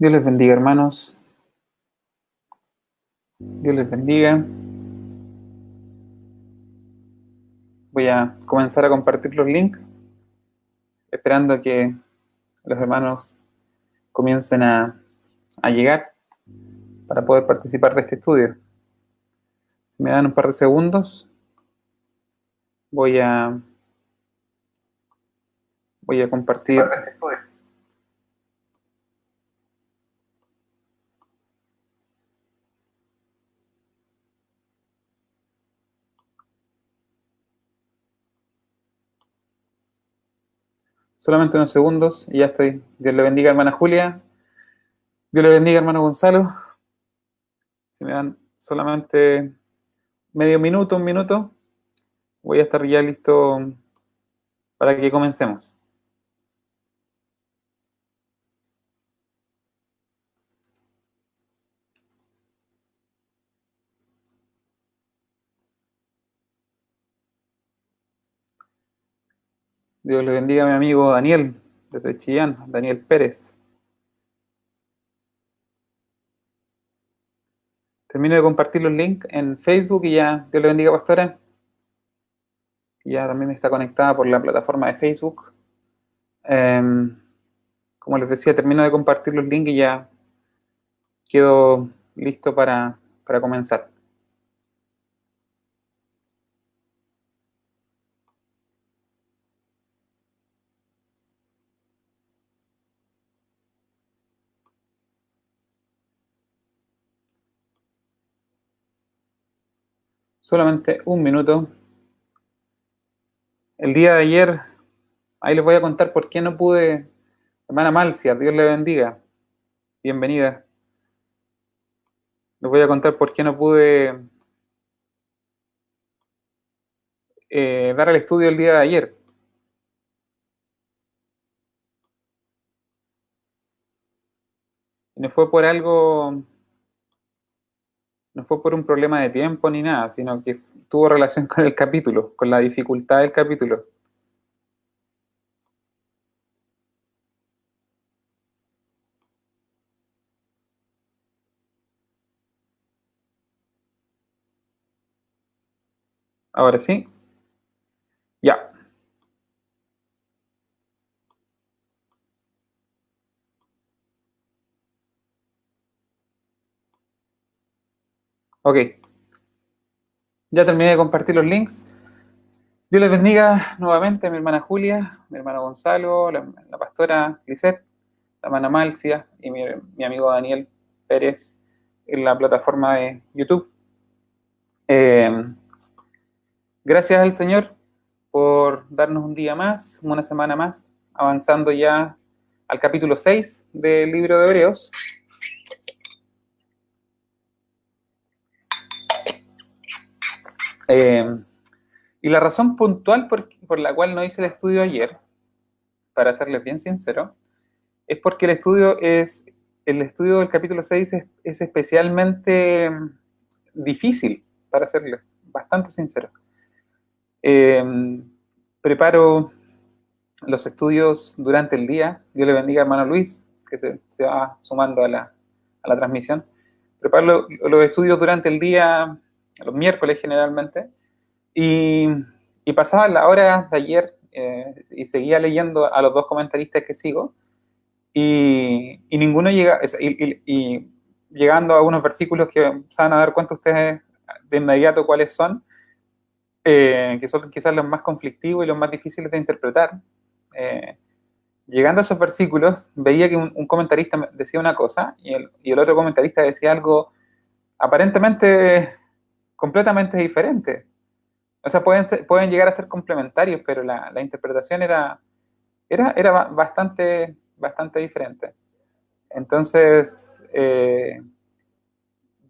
Dios les bendiga, hermanos. Dios les bendiga. Voy a comenzar a compartir los links, esperando a que los hermanos comiencen a llegar para poder participar de este estudio. Si me dan un par de segundos, voy a, voy a compartir. Solamente unos segundos y ya estoy. Dios le bendiga, hermana Julia. Dios le bendiga, hermano Gonzalo. Si me dan solamente medio minuto, un minuto, voy a estar ya listo para que comencemos. Dios le bendiga a mi amigo Daniel, desde Chillán, Daniel Pérez. Termino de compartir los links en Facebook y ya, Dios le bendiga, pastora. Ya también está conectada por la plataforma de Facebook. Como les decía, termino de compartir los links y ya quedo listo para comenzar. Solamente un minuto. El día de ayer, ahí les voy a contar por qué no pude. Hermana Malcia, Dios le bendiga. Bienvenida. Les voy a contar por qué no pude dar el estudio el día de ayer. Y no fue por algo, no fue por un problema de tiempo ni nada, sino que tuvo relación con el capítulo, con la dificultad del capítulo. Ahora sí, ya. Ok, ya terminé de compartir los links. Dios les bendiga nuevamente a mi hermana Julia, mi hermano Gonzalo, la pastora Lisette, la hermana Malcia y mi amigo Daniel Pérez en la plataforma de YouTube. Eh, Gracias al Señor por darnos un día más, una semana más, avanzando ya al capítulo 6 del libro de Hebreos. Y la razón puntual por la cual no hice el estudio ayer, para serles bien sincero, es porque el estudio del capítulo 6 es especialmente difícil para serles bastante sincero. Preparo los estudios durante el día. Dios le bendiga a hermano Luis, que se va sumando a la transmisión. Preparo los estudios durante el día, los miércoles generalmente, y, y pasaba la hora de ayer y seguía leyendo a los dos comentaristas que sigo, y ninguno llega, y llegando a unos versículos que se van a dar cuenta ustedes de inmediato cuáles son, que son quizás los más conflictivos y los más difíciles de interpretar. Eh, Llegando a esos versículos, veía que un comentarista decía una cosa y el otro comentarista decía algo aparentemente completamente diferente. O sea, pueden llegar a ser complementarios, pero la interpretación era bastante diferente. Entonces,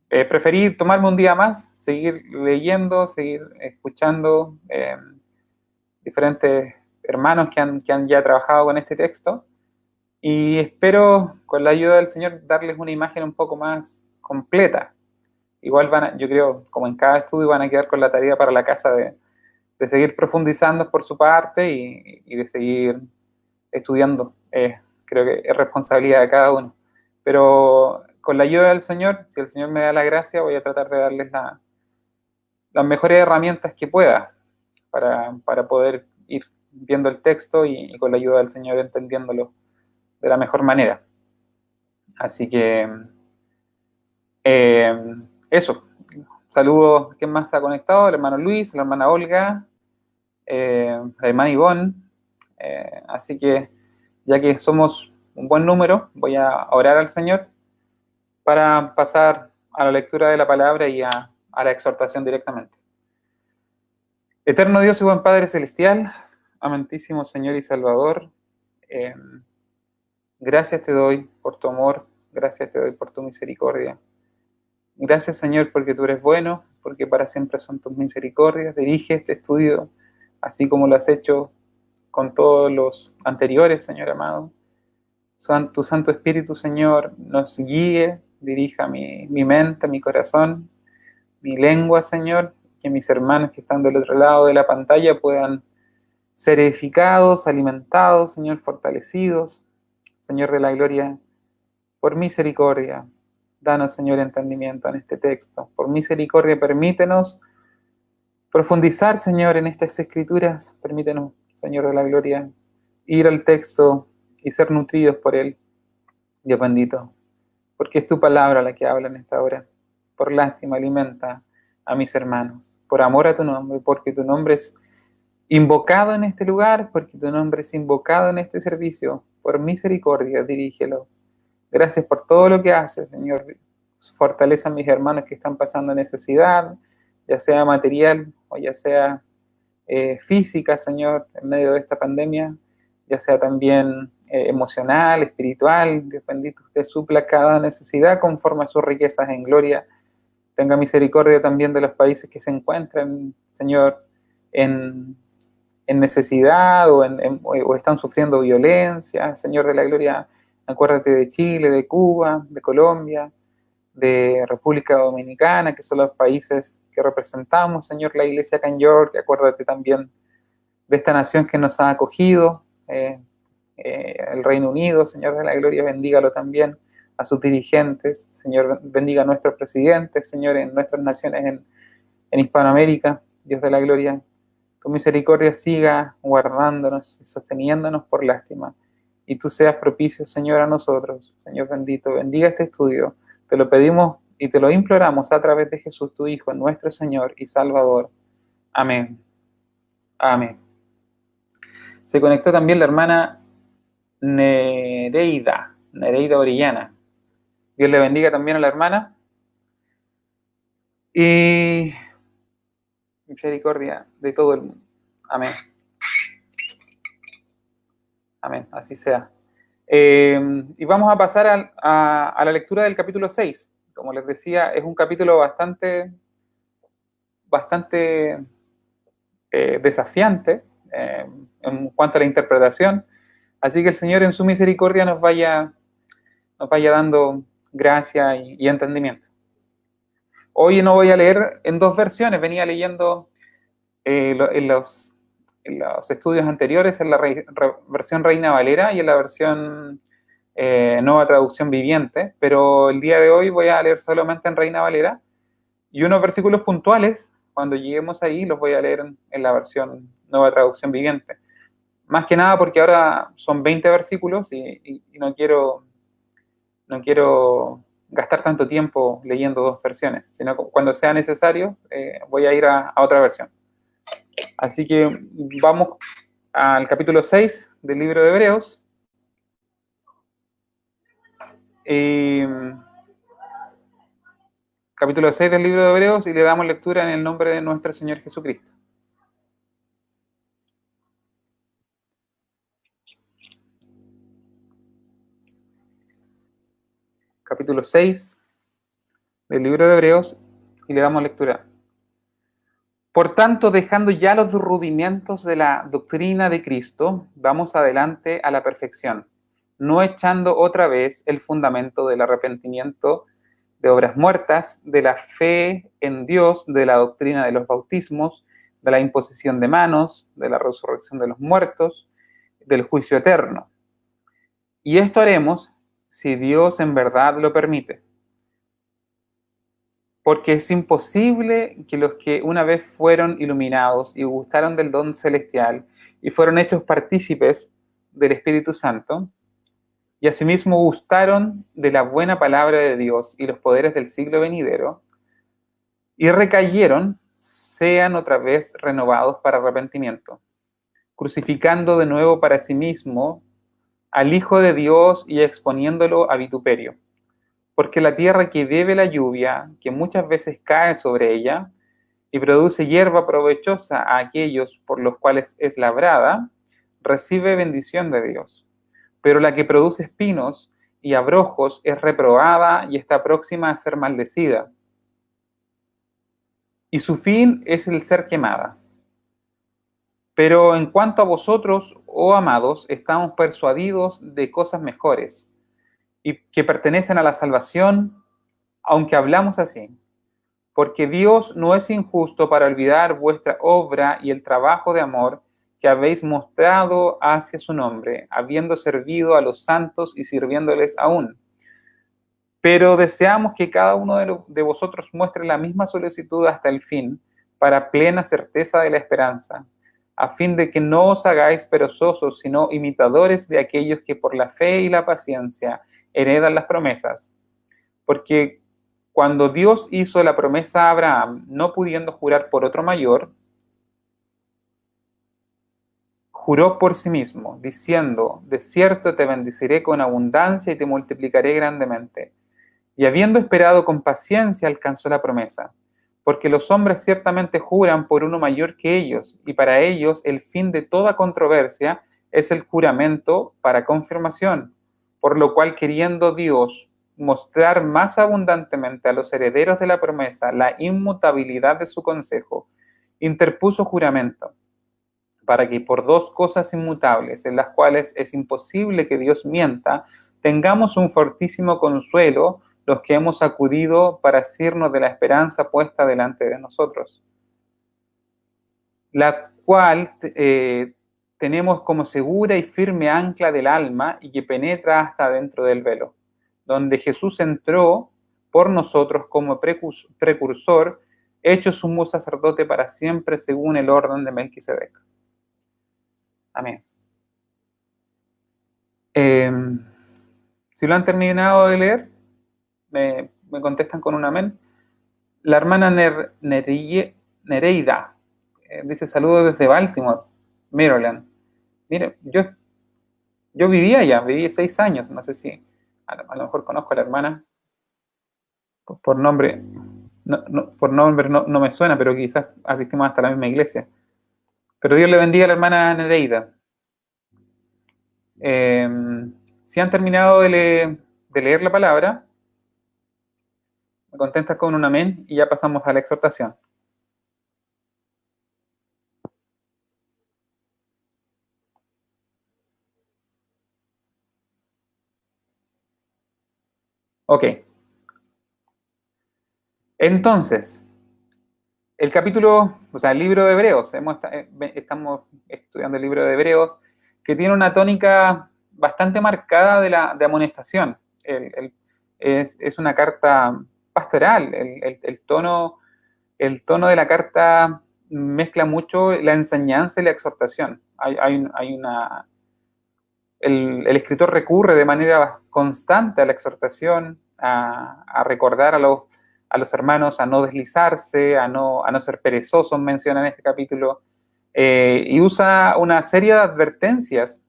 preferí tomarme un día más, seguir leyendo, seguir escuchando diferentes hermanos que han ya trabajado con este texto, y espero, con la ayuda del Señor, darles una imagen un poco más completa. Igual yo creo, como en cada estudio, van a quedar con la tarea para la casa de seguir profundizando por su parte y de seguir estudiando. Creo que es responsabilidad de cada uno. Pero con la ayuda del Señor, si el Señor me da la gracia, voy a tratar de darles las mejores herramientas que pueda para poder ir viendo el texto y con la ayuda del Señor entendiéndolo de la mejor manera. Así que eso. Saludos. ¿Quién más ha conectado? El hermano Luis, la hermana Olga, la hermana Ivonne. Así que ya que somos un buen número, voy a orar al Señor para pasar a la lectura de la palabra y a la exhortación directamente. Eterno Dios y buen Padre Celestial, amantísimo Señor y Salvador, gracias te doy por tu amor, gracias te doy por tu misericordia. Gracias, Señor, porque tú eres bueno, porque para siempre son tus misericordias. Dirige este estudio, así como lo has hecho con todos los anteriores, Señor amado. Tu Santo Espíritu, Señor, nos guíe, dirija mi mente, mi corazón, mi lengua, Señor, que mis hermanos que están del otro lado de la pantalla puedan ser edificados, alimentados, Señor, fortalecidos. Señor de la gloria, por misericordia, danos, Señor, entendimiento en este texto. Por misericordia, permítenos profundizar, Señor, en estas escrituras. Permítenos, Señor de la gloria, ir al texto y ser nutridos por él. Dios bendito, porque es tu palabra la que habla en esta hora. Por lástima, alimenta a mis hermanos. Por amor a tu nombre, porque tu nombre es invocado en este lugar, porque tu nombre es invocado en este servicio. Por misericordia, dirígelo. Gracias por todo lo que haces, Señor. Fortaleza a mis hermanos que están pasando necesidad, ya sea material o ya sea física, Señor, en medio de esta pandemia, ya sea también emocional, espiritual. Dios bendito, usted supla cada necesidad conforme a sus riquezas en gloria. Tenga misericordia también de los países que se encuentran, Señor, en necesidad o están sufriendo violencia. Señor de la gloria, acuérdate de Chile, de Cuba, de Colombia, de República Dominicana, que son los países que representamos, Señor, la iglesia acá en York. Acuérdate también de esta nación que nos ha acogido, el Reino Unido. Señor de la gloria, bendígalo también a sus dirigentes. Señor, bendiga a nuestros presidentes, Señor, en nuestras naciones en Hispanoamérica. Dios de la gloria, tu misericordia siga guardándonos y sosteniéndonos por lástima. Y tú seas propicio, Señor, a nosotros. Señor bendito, bendiga este estudio. Te lo pedimos y te lo imploramos a través de Jesús, tu Hijo, nuestro Señor y Salvador. Amén. Amén. Se conectó también la hermana Nereida Orellana. Dios le bendiga también a la hermana. Y misericordia de todo el mundo. Amén. Amén, así sea. Y vamos a pasar a la lectura del capítulo 6. Como les decía, es un capítulo bastante desafiante en cuanto a la interpretación. Así que el Señor en su misericordia nos vaya dando gracia y entendimiento. Hoy no voy a leer en dos versiones, venía leyendo en los estudios anteriores en la versión Reina Valera y en la versión Nueva Traducción Viviente, pero el día de hoy voy a leer solamente en Reina Valera y unos versículos puntuales, cuando lleguemos ahí, los voy a leer en la versión Nueva Traducción Viviente. Más que nada porque ahora son 20 versículos y no quiero gastar tanto tiempo leyendo dos versiones, sino cuando sea necesario voy a ir a otra versión. Así que vamos al capítulo 6 del libro de Hebreos. Capítulo 6 del libro de Hebreos, y le damos lectura en el nombre de nuestro Señor Jesucristo. Capítulo 6 del libro de Hebreos, y le damos lectura. Por tanto, dejando ya los rudimentos de la doctrina de Cristo, vamos adelante a la perfección, no echando otra vez el fundamento del arrepentimiento de obras muertas, de la fe en Dios, de la doctrina de los bautismos, de la imposición de manos, de la resurrección de los muertos, del juicio eterno. Y esto haremos si Dios en verdad lo permite. Porque es imposible que los que una vez fueron iluminados y gustaron del don celestial y fueron hechos partícipes del Espíritu Santo, y asimismo gustaron de la buena palabra de Dios y los poderes del siglo venidero, y recayeron, sean otra vez renovados para arrepentimiento, crucificando de nuevo para sí mismo al Hijo de Dios y exponiéndolo a vituperio. Porque la tierra que bebe la lluvia, que muchas veces cae sobre ella, y produce hierba provechosa a aquellos por los cuales es labrada, recibe bendición de Dios. Pero la que produce espinos y abrojos es reprobada y está próxima a ser maldecida. Y su fin es el ser quemada. Pero en cuanto a vosotros, oh amados, estamos persuadidos de cosas mejores y que pertenecen a la salvación, aunque hablamos así. Porque Dios no es injusto para olvidar vuestra obra y el trabajo de amor que habéis mostrado hacia su nombre, habiendo servido a los santos y sirviéndoles aún. Pero deseamos que cada uno de vosotros muestre la misma solicitud hasta el fin, para plena certeza de la esperanza, a fin de que no os hagáis perezosos, sino imitadores de aquellos que por la fe y la paciencia heredan las promesas. Porque cuando Dios hizo la promesa a Abraham, no pudiendo jurar por otro mayor, juró por sí mismo, diciendo: de cierto te bendeciré con abundancia y te multiplicaré grandemente. Y habiendo esperado con paciencia, alcanzó la promesa. Porque los hombres ciertamente juran por uno mayor que ellos, y para ellos el fin de toda controversia es el juramento para confirmación, por lo cual, queriendo Dios mostrar más abundantemente a los herederos de la promesa la inmutabilidad de su consejo, interpuso juramento, para que por dos cosas inmutables, en las cuales es imposible que Dios mienta, tengamos un fortísimo consuelo los que hemos acudido para asirnos de la esperanza puesta delante de nosotros, la cual tenemos como segura y firme ancla del alma y que penetra hasta dentro del velo, donde Jesús entró por nosotros como precursor, hecho sumo sacerdote para siempre según el orden de Melquisedec. Amén. Si lo han terminado de leer, me contestan con un amén. La hermana Nereida dice: saludos desde Baltimore, Maryland. Mire, yo vivía allá, viví 6 años, no sé si a lo mejor conozco a la hermana, por nombre, no me suena, pero quizás asistimos hasta la misma iglesia. Pero Dios le bendiga a la hermana Nereida. Si han terminado de leer la palabra, me contestas con un amén y ya pasamos a la exhortación. Ok. Entonces, el capítulo, o sea, el libro de Hebreos, estamos estudiando el libro de Hebreos, que tiene una tónica bastante marcada de amonestación. Es una carta pastoral. El tono de la carta mezcla mucho la enseñanza y la exhortación. El escritor recurre de manera constante a la exhortación, a recordar a los hermanos a no deslizarse, a no ser perezosos, menciona en este capítulo, y usa una serie de advertencias,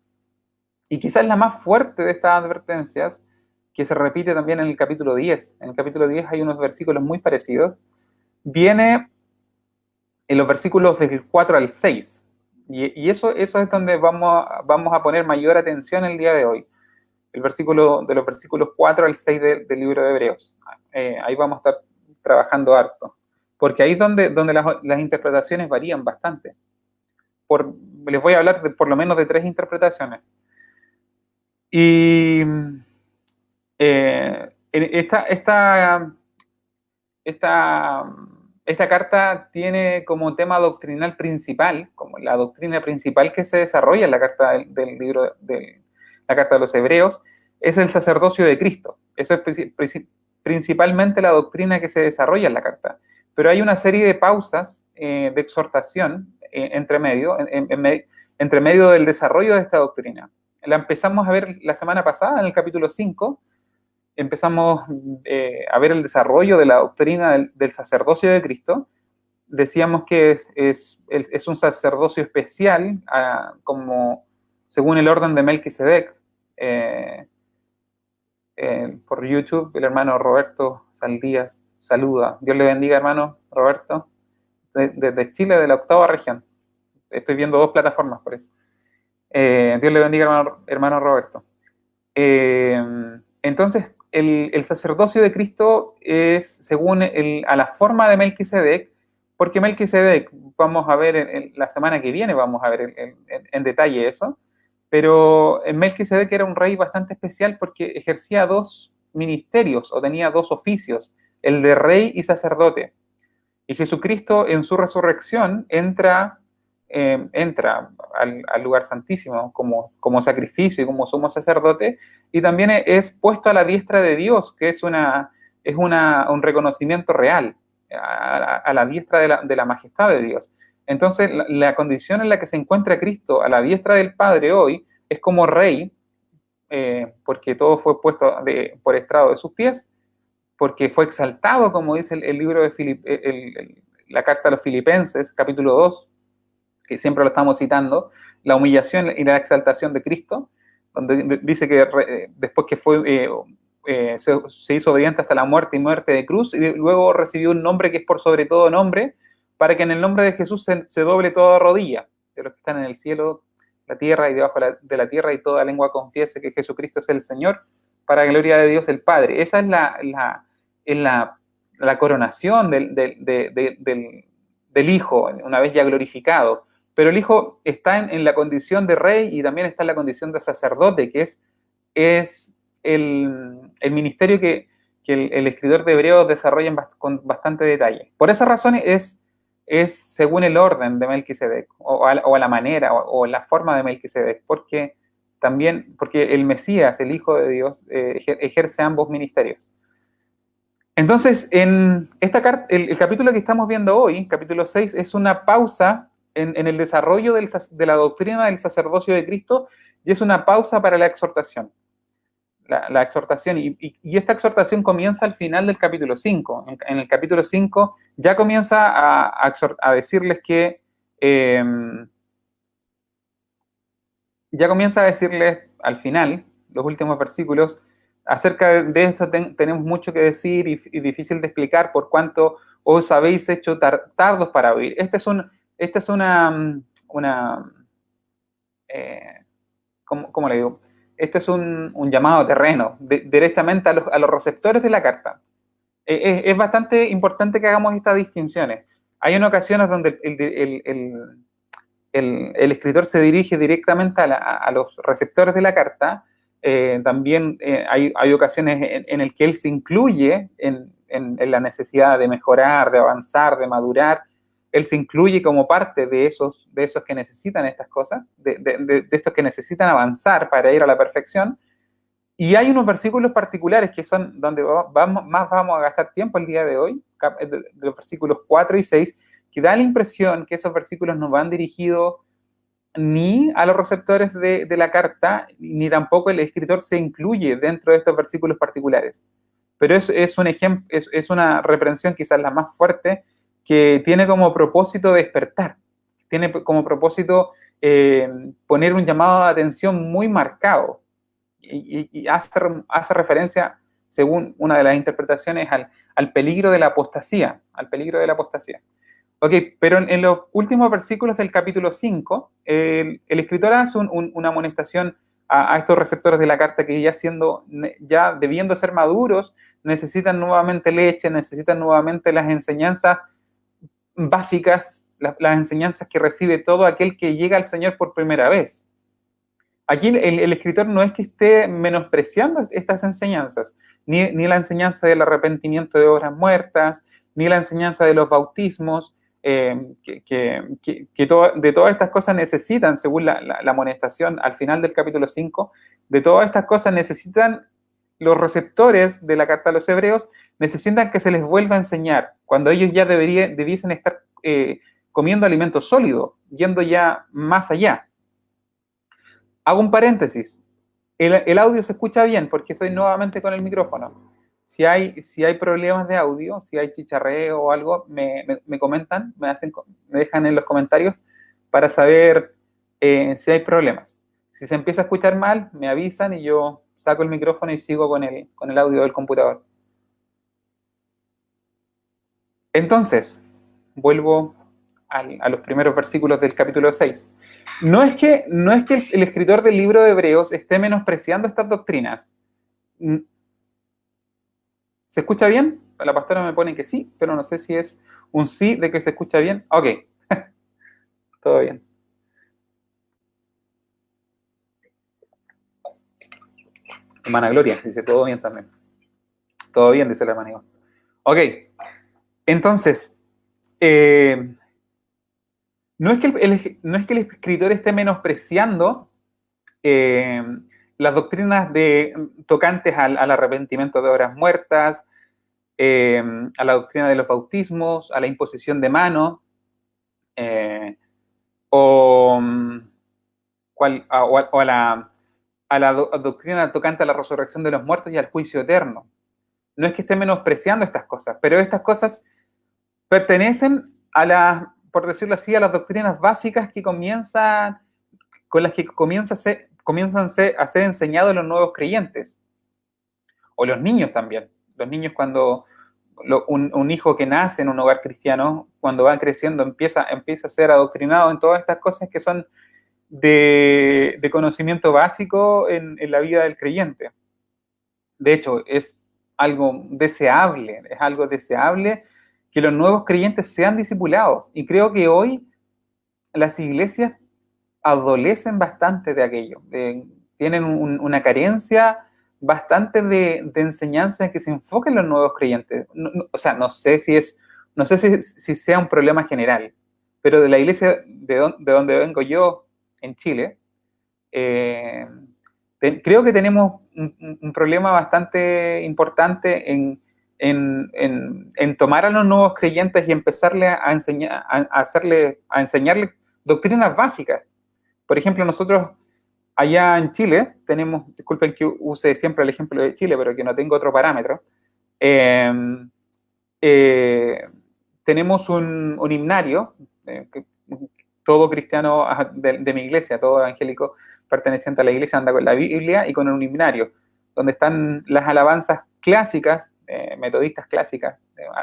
y quizás la más fuerte de estas advertencias, que se repite también en el capítulo 10. En el capítulo 10 hay unos versículos muy parecidos. Viene en los versículos del 4 al 6, y eso es donde vamos a poner mayor atención el día de hoy. De los versículos 4 al 6 del libro de Hebreos. Ahí vamos a estar trabajando harto, porque ahí es donde las interpretaciones varían bastante. Les voy a hablar por lo menos de 3 interpretaciones. Y esta carta tiene como tema doctrinal principal, como la doctrina principal que se desarrolla en la carta del libro de la carta de los Hebreos, es el sacerdocio de Cristo. Eso es principalmente la doctrina que se desarrolla en la carta. Pero hay una serie de pausas de exhortación entre medio del desarrollo de esta doctrina. La empezamos a ver la semana pasada en el capítulo 5. Empezamos a ver el desarrollo de la doctrina del sacerdocio de Cristo. Decíamos que es un sacerdocio especial, como según el orden de Melquisedec. Por YouTube, el hermano Roberto Saldías saluda. Dios le bendiga, hermano Roberto, desde Chile, de la 8ª región. Estoy viendo 2 plataformas por eso. Dios le bendiga, hermano Roberto. Entonces, el sacerdocio de Cristo es según a la forma de Melquisedec, porque Melquisedec, vamos a ver la semana que viene, vamos a ver en detalle eso, pero Melquisedec era un rey bastante especial porque ejercía 2 ministerios, o tenía 2 oficios, el de rey y sacerdote. Y Jesucristo en su resurrección entra al lugar santísimo como sacrificio y como sumo sacerdote, y también es puesto a la diestra de Dios, que es un reconocimiento real, a la diestra de la majestad de Dios. Entonces, la condición en la que se encuentra Cristo a la diestra del Padre hoy es como rey, porque todo fue puesto por estrado de sus pies, porque fue exaltado, como dice el libro de la carta a los Filipenses, capítulo 2, que siempre lo estamos citando, la humillación y la exaltación de Cristo, donde dice que después que se hizo obediente hasta la muerte y muerte de cruz, y luego recibió un nombre que es por sobre todo nombre, para que en el nombre de Jesús se doble toda rodilla, de los que están en el cielo, la tierra y debajo de la tierra, y toda lengua confiese que Jesucristo es el Señor, para la gloria de Dios el Padre. Esa es la coronación del Hijo, una vez ya glorificado. Pero el Hijo está en la condición de rey y también está en la condición de sacerdote, que es el ministerio que el escritor de Hebreos desarrolla con bastante detalle. Por esa razón es según el orden de Melquisedec, o a la manera, o la forma de Melquisedec, porque el Mesías, el Hijo de Dios, ejerce ambos ministerios. Entonces, en esta carta, el capítulo que estamos viendo hoy, capítulo 6, es una pausa en el desarrollo de la doctrina del sacerdocio de Cristo, y es una pausa para la exhortación. La exhortación, y esta exhortación comienza al final del capítulo 5. En el capítulo 5 ya comienza a decirles que ya comienza a decirles al final, los últimos versículos, acerca de esto tenemos mucho que decir y difícil de explicar, por cuanto os habéis hecho tardos para oír. ¿Cómo le digo? Este es un llamado terreno, directamente a los receptores de la carta. Es bastante importante que hagamos estas distinciones. Hay en ocasiones donde el escritor se dirige directamente a los receptores de la carta. También hay ocasiones en las que él se incluye en la necesidad de mejorar, de avanzar, de madurar. Él se incluye como parte de esos que necesitan estas cosas, de estos que necesitan avanzar para ir a la perfección. Y hay unos versículos particulares que son donde más vamos a gastar tiempo el día de hoy, los versículos 4 y 6, que da la impresión que esos versículos no van dirigidos ni a los receptores de la carta, ni tampoco el escritor se incluye dentro de estos versículos particulares. Pero es un ejemplo, es una reprensión quizás la más fuerte, que tiene como propósito despertar, tiene como propósito poner un llamado de atención muy marcado, y hace referencia, según una de las interpretaciones, al peligro de la apostasía, Ok, pero en los últimos versículos del capítulo 5, el escritor hace una amonestación a estos receptores de la carta que ya debiendo ser maduros, necesitan nuevamente leche, necesitan nuevamente las enseñanzas básicas, las enseñanzas que recibe todo aquel que llega al Señor por primera vez. Aquí el escritor no es que esté menospreciando estas enseñanzas, ni la enseñanza del arrepentimiento de obras muertas, ni la enseñanza de los bautismos, de todas estas cosas necesitan, según la amonestación al final del capítulo 5, de todas estas cosas necesitan los receptores de la carta a los hebreos, necesitan que se les vuelva a enseñar, cuando ellos ya debiesen estar comiendo alimento sólido, yendo ya más allá. Hago un paréntesis. El audio se escucha bien porque estoy nuevamente con el micrófono. Si hay problemas de audio, si hay chicharreo o algo, me comentan, me dejan en los comentarios para saber si hay problemas. Si se empieza a escuchar mal, me avisan y yo saco el micrófono y sigo con el audio del computador. Entonces, vuelvo a los primeros versículos del capítulo 6. No es que el escritor del libro de Hebreos esté menospreciando estas doctrinas. ¿Se escucha bien? La pastora me pone que sí, pero no sé si es un sí de que se escucha bien. Ok, todo bien. Hermana Gloria dice todo bien también. Todo bien, dice la hermana Iván. Ok, entonces, no es que el escritor esté menospreciando las doctrinas tocantes al arrepentimiento de obras muertas, a la doctrina de los bautismos, a la imposición de manos, o a la doctrina tocante a la resurrección de los muertos y al juicio eterno. No es que esté menospreciando estas cosas, pero estas cosas pertenecen por decirlo así, a las doctrinas básicas con las que comienzan a ser enseñados los nuevos creyentes. O los niños también. Los niños cuando un hijo que nace en un hogar cristiano, cuando va creciendo, empieza a ser adoctrinado en todas estas cosas que son de conocimiento básico en la vida del creyente. De hecho, es algo deseable que los nuevos creyentes sean discipulados. Y creo que hoy las iglesias adolecen bastante de aquello. Tienen una carencia bastante de enseñanza que se enfoque en los nuevos creyentes. O sea, no sé si sea un problema general, pero de la iglesia de donde vengo yo, en Chile, creo que tenemos un problema bastante importante en tomar a los nuevos creyentes y empezarle a enseñarles doctrinas básicas. Por ejemplo, nosotros allá en Chile tenemos, disculpen que use siempre el ejemplo de Chile, pero que no tengo otro parámetro, tenemos un himnario, que todo cristiano de mi iglesia, todo evangélico perteneciente a la iglesia anda con la Biblia y con un himnario, donde están las alabanzas clásicas, metodistas clásicas,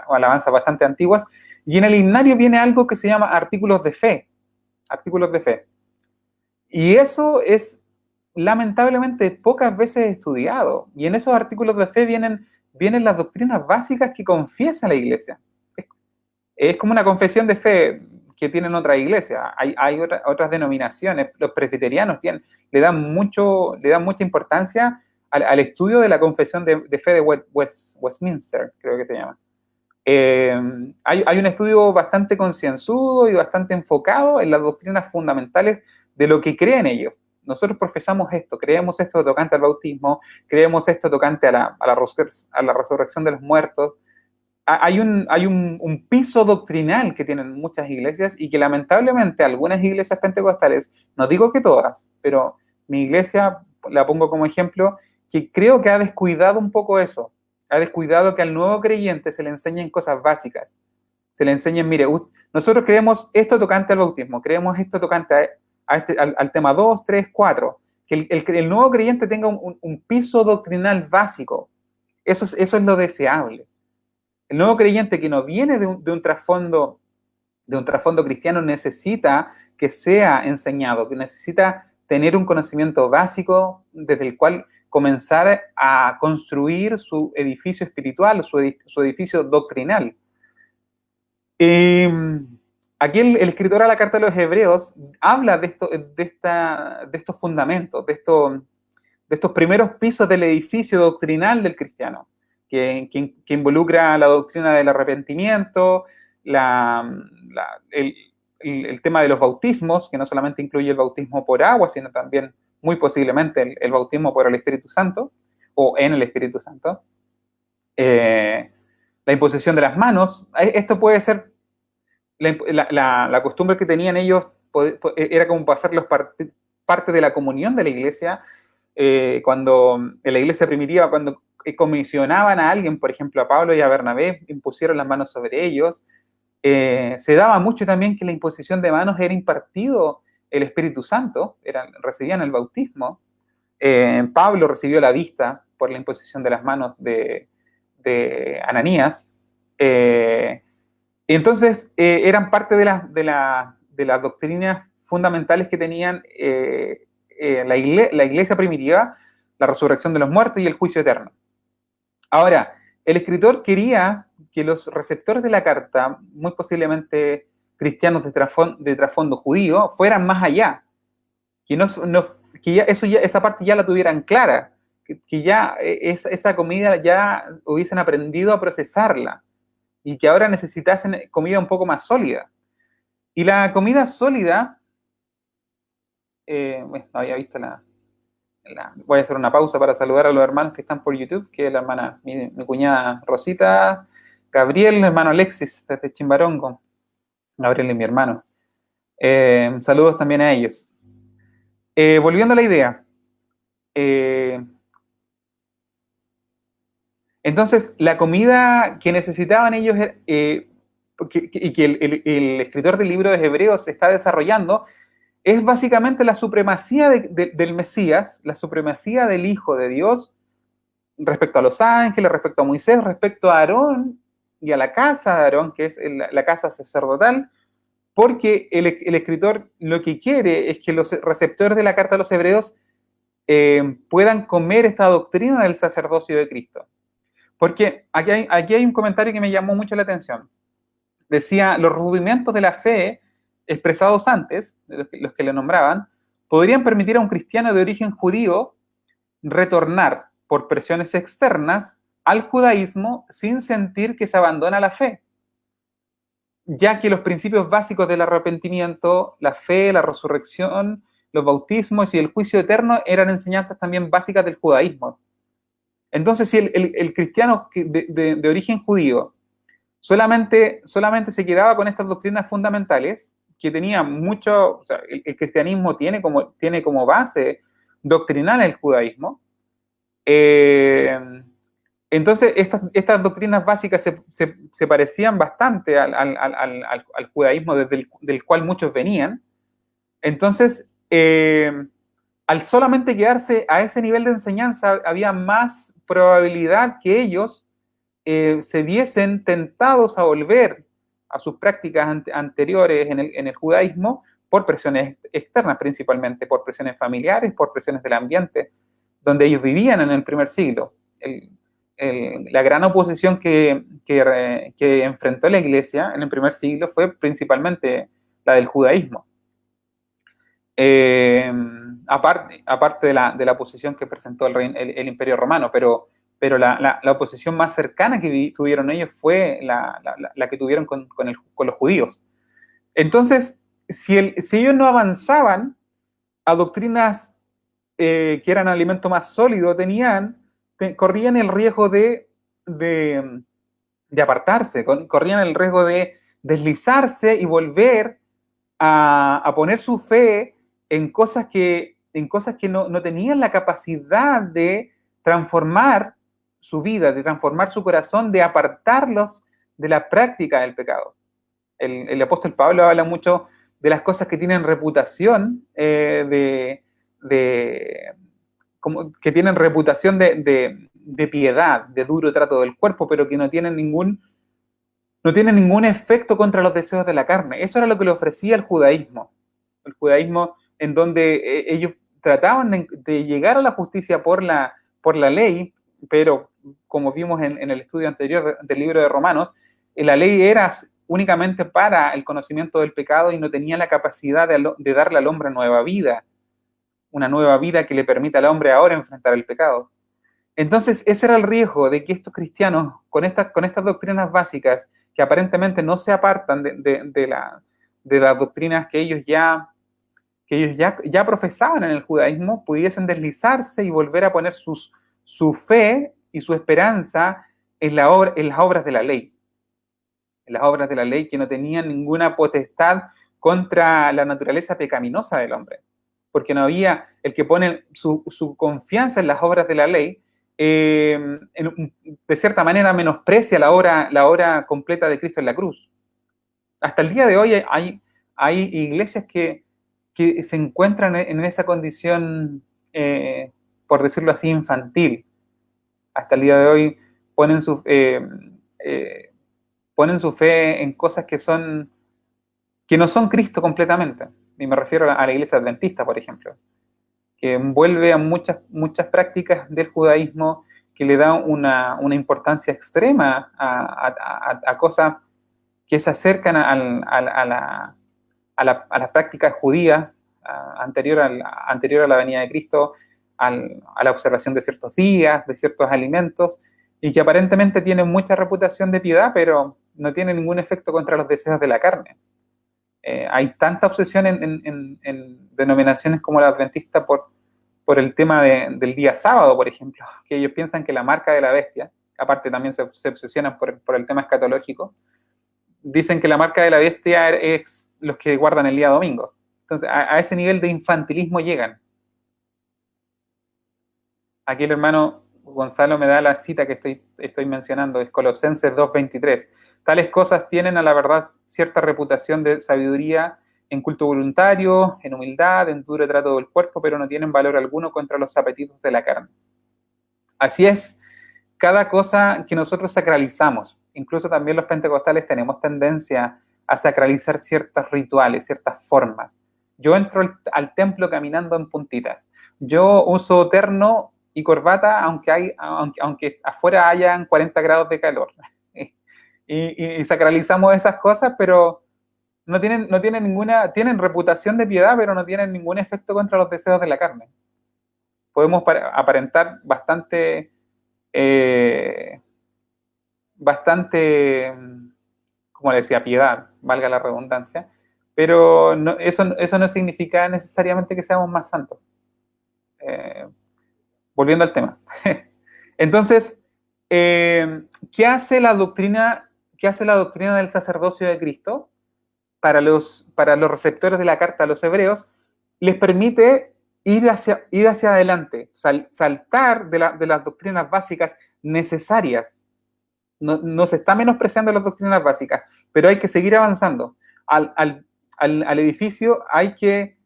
o alabanzas bastante antiguas, y en el himnario viene algo que se llama artículos de fe. Y eso es lamentablemente pocas veces estudiado. Y en esos artículos de fe vienen las doctrinas básicas que confiesa la iglesia. Es como una confesión de fe que tienen otras iglesias. Hay otras denominaciones. Los presbiterianos le dan mucha importancia al estudio de la confesión de fe de Westminster, creo que se llama. Hay un estudio bastante concienzudo y bastante enfocado en las doctrinas fundamentales de lo que creen ellos. Nosotros profesamos esto, creemos esto tocante al bautismo, creemos esto tocante a la resurrección de los muertos. Hay un piso doctrinal que tienen muchas iglesias y que lamentablemente algunas iglesias pentecostales, no digo que todas, pero mi iglesia, la pongo como ejemplo, que creo que ha descuidado un poco eso. Ha descuidado que al nuevo creyente se le enseñen cosas básicas. Se le enseñen, mire, nosotros creemos esto tocante al bautismo, creemos esto tocante al tema 2, 3, 4. Que el nuevo creyente tenga un piso doctrinal básico. Eso es lo deseable. El nuevo creyente que no viene de un trasfondo cristiano necesita que sea enseñado, que necesita tener un conocimiento básico desde el cual comenzar a construir su edificio espiritual, su edificio doctrinal. Aquí el escritor a la carta de los Hebreos habla de estos fundamentos, de estos primeros pisos del edificio doctrinal del cristiano, que involucra la doctrina del arrepentimiento, el tema de los bautismos, que no solamente incluye el bautismo por agua, sino también muy posiblemente el bautismo por el Espíritu Santo, o en el Espíritu Santo. La imposición de las manos, esto puede ser, la costumbre que tenían ellos era como pasarlos parte de la comunión de la iglesia, cuando en la iglesia primitiva, cuando comisionaban a alguien, por ejemplo a Pablo y a Bernabé, impusieron las manos sobre ellos. Se daba mucho también que la imposición de manos era impartido el Espíritu Santo, recibían el bautismo. Pablo recibió la vista por la imposición de las manos de Ananías. Entonces, eran parte de las doctrinas fundamentales que tenían la iglesia primitiva, la resurrección de los muertos y el juicio eterno. Ahora, el escritor quería que los receptores de la carta, muy posiblemente cristianos de trasfondo judío, fueran más allá, que esa parte ya la tuvieran clara, que ya esa comida ya hubiesen aprendido a procesarla y que ahora necesitasen comida un poco más sólida. Y la comida sólida, no había visto voy a hacer una pausa para saludar a los hermanos que están por YouTube, que es la hermana, mi cuñada Rosita, Gabriel, hermano Alexis, desde Chimbarongo, Gabriel y mi hermano. Saludos también a ellos. Volviendo a la idea. Entonces, la comida que necesitaban ellos y que el escritor del libro de Hebreos está desarrollando es básicamente la supremacía del Mesías, la supremacía del Hijo de Dios respecto a los ángeles, respecto a Moisés, respecto a Aarón y a la casa de Aarón, que es la casa sacerdotal, porque el escritor lo que quiere es que los receptores de la carta a los Hebreos puedan comer esta doctrina del sacerdocio de Cristo. Porque aquí hay un comentario que me llamó mucho la atención. Decía, los rudimentos de la fe expresados antes, los que le nombraban, podrían permitir a un cristiano de origen judío retornar por presiones externas al judaísmo sin sentir que se abandona la fe, ya que los principios básicos del arrepentimiento, la fe, la resurrección, los bautismos y el juicio eterno eran enseñanzas también básicas del judaísmo. Entonces, si el cristiano de origen judío solamente se quedaba con estas doctrinas fundamentales, que tenía mucho, o sea, el cristianismo tiene como base doctrinal el judaísmo, entonces estas doctrinas básicas se parecían bastante al judaísmo del cual muchos venían. Entonces, al solamente quedarse a ese nivel de enseñanza, había más probabilidad que ellos se viesen tentados a volver a sus prácticas anteriores en el judaísmo por presiones externas, principalmente por presiones familiares, por presiones del ambiente donde ellos vivían en el primer siglo. La gran oposición que enfrentó la iglesia en el primer siglo fue principalmente la del judaísmo. Aparte de la oposición que presentó el Imperio Romano, pero la oposición más cercana que tuvieron ellos fue la que tuvieron con los judíos. Entonces, si ellos no avanzaban a doctrinas que eran alimento más sólido, corrían el riesgo de apartarse, corrían el riesgo de deslizarse y volver a poner su fe en cosas que no tenían la capacidad de transformar su vida, de transformar su corazón, de apartarlos de la práctica del pecado. El apóstol Pablo habla mucho de las cosas que tienen reputación que tienen reputación de piedad, de duro trato del cuerpo, pero que no tienen ningún efecto contra los deseos de la carne. Eso era lo que le ofrecía el judaísmo. El judaísmo en donde ellos trataban de llegar a la justicia por la ley, pero como vimos en el estudio anterior del libro de Romanos, la ley era únicamente para el conocimiento del pecado y no tenía la capacidad de darle al hombre nueva vida, una nueva vida que le permita al hombre ahora enfrentar el pecado. Entonces, ese era el riesgo de que estos cristianos, con estas doctrinas básicas, que aparentemente no se apartan de las doctrinas que ellos ya profesaban en el judaísmo, pudiesen deslizarse y volver a poner su fe y su esperanza en las obras de la ley. En las obras de la ley que no tenían ninguna potestad contra la naturaleza pecaminosa del hombre. Porque no había el que pone su confianza en las obras de la ley, de cierta manera menosprecia la obra completa de Cristo en la cruz. Hasta el día de hoy hay iglesias que se encuentran en esa condición, por decirlo así, infantil. Hasta el día de hoy ponen su fe en cosas que no son Cristo completamente. Y me refiero a la iglesia adventista, por ejemplo, que envuelve a muchas prácticas del judaísmo, que le da una importancia extrema a cosas que se acercan a las prácticas judías anterior a la venida de Cristo, a la observación de ciertos días, de ciertos alimentos, y que aparentemente tienen mucha reputación de piedad, pero no tienen ningún efecto contra los deseos de la carne. Hay tanta obsesión en denominaciones como la adventista por el tema del día sábado, por ejemplo, que ellos piensan que la marca de la bestia, aparte también se obsesionan por el tema escatológico, dicen que la marca de la bestia es los que guardan el día domingo. Entonces, a ese nivel de infantilismo llegan. Aquí el hermano Gonzalo me da la cita que estoy mencionando, es Colosenses 2:23. Tales cosas tienen a la verdad cierta reputación de sabiduría en culto voluntario, en humildad, en duro trato del cuerpo, pero no tienen valor alguno contra los apetitos de la carne. Así es, cada cosa que nosotros sacralizamos, incluso también los pentecostales tenemos tendencia a sacralizar ciertos rituales, ciertas formas. Yo entro al templo caminando en puntitas. Yo uso terno y corbata aunque afuera hayan 40 grados de calor. Y sacralizamos esas cosas, pero tienen reputación de piedad, pero no tienen ningún efecto contra los deseos de la carne. Podemos aparentar bastante, como le decía, piedad, valga la redundancia, pero eso no significa necesariamente que seamos más santos. Volviendo al tema. Entonces, ¿qué hace la doctrina del sacerdocio de Cristo para los receptores de la carta a los hebreos? Les permite ir hacia adelante, saltar de las doctrinas básicas necesarias. No se está menospreciando las doctrinas básicas, pero hay que seguir avanzando. Al edificio hay que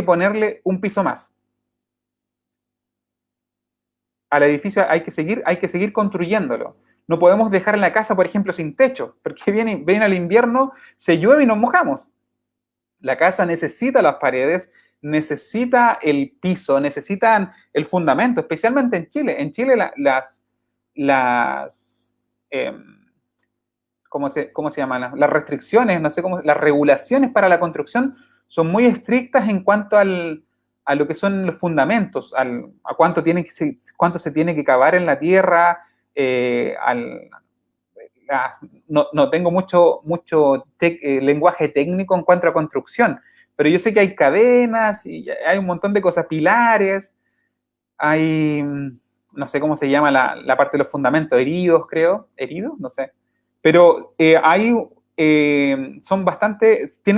ponerle un piso más. Al edificio hay que seguir construyéndolo. No podemos dejar la casa, por ejemplo, sin techo, porque viene el invierno, se llueve y nos mojamos. La casa necesita las paredes, necesita el piso, necesitan el fundamento, especialmente en Chile. En Chile ¿cómo se llaman? Las restricciones, no sé cómo, las regulaciones para la construcción son muy estrictas en cuanto a lo que son los fundamentos, a cuánto se tiene que cavar en la tierra, no tengo mucho lenguaje técnico en cuanto a construcción, pero yo sé que hay cadenas y hay un montón de cosas, pilares, hay, no sé cómo se llama la parte de los fundamentos, heridos, no sé, pero tienen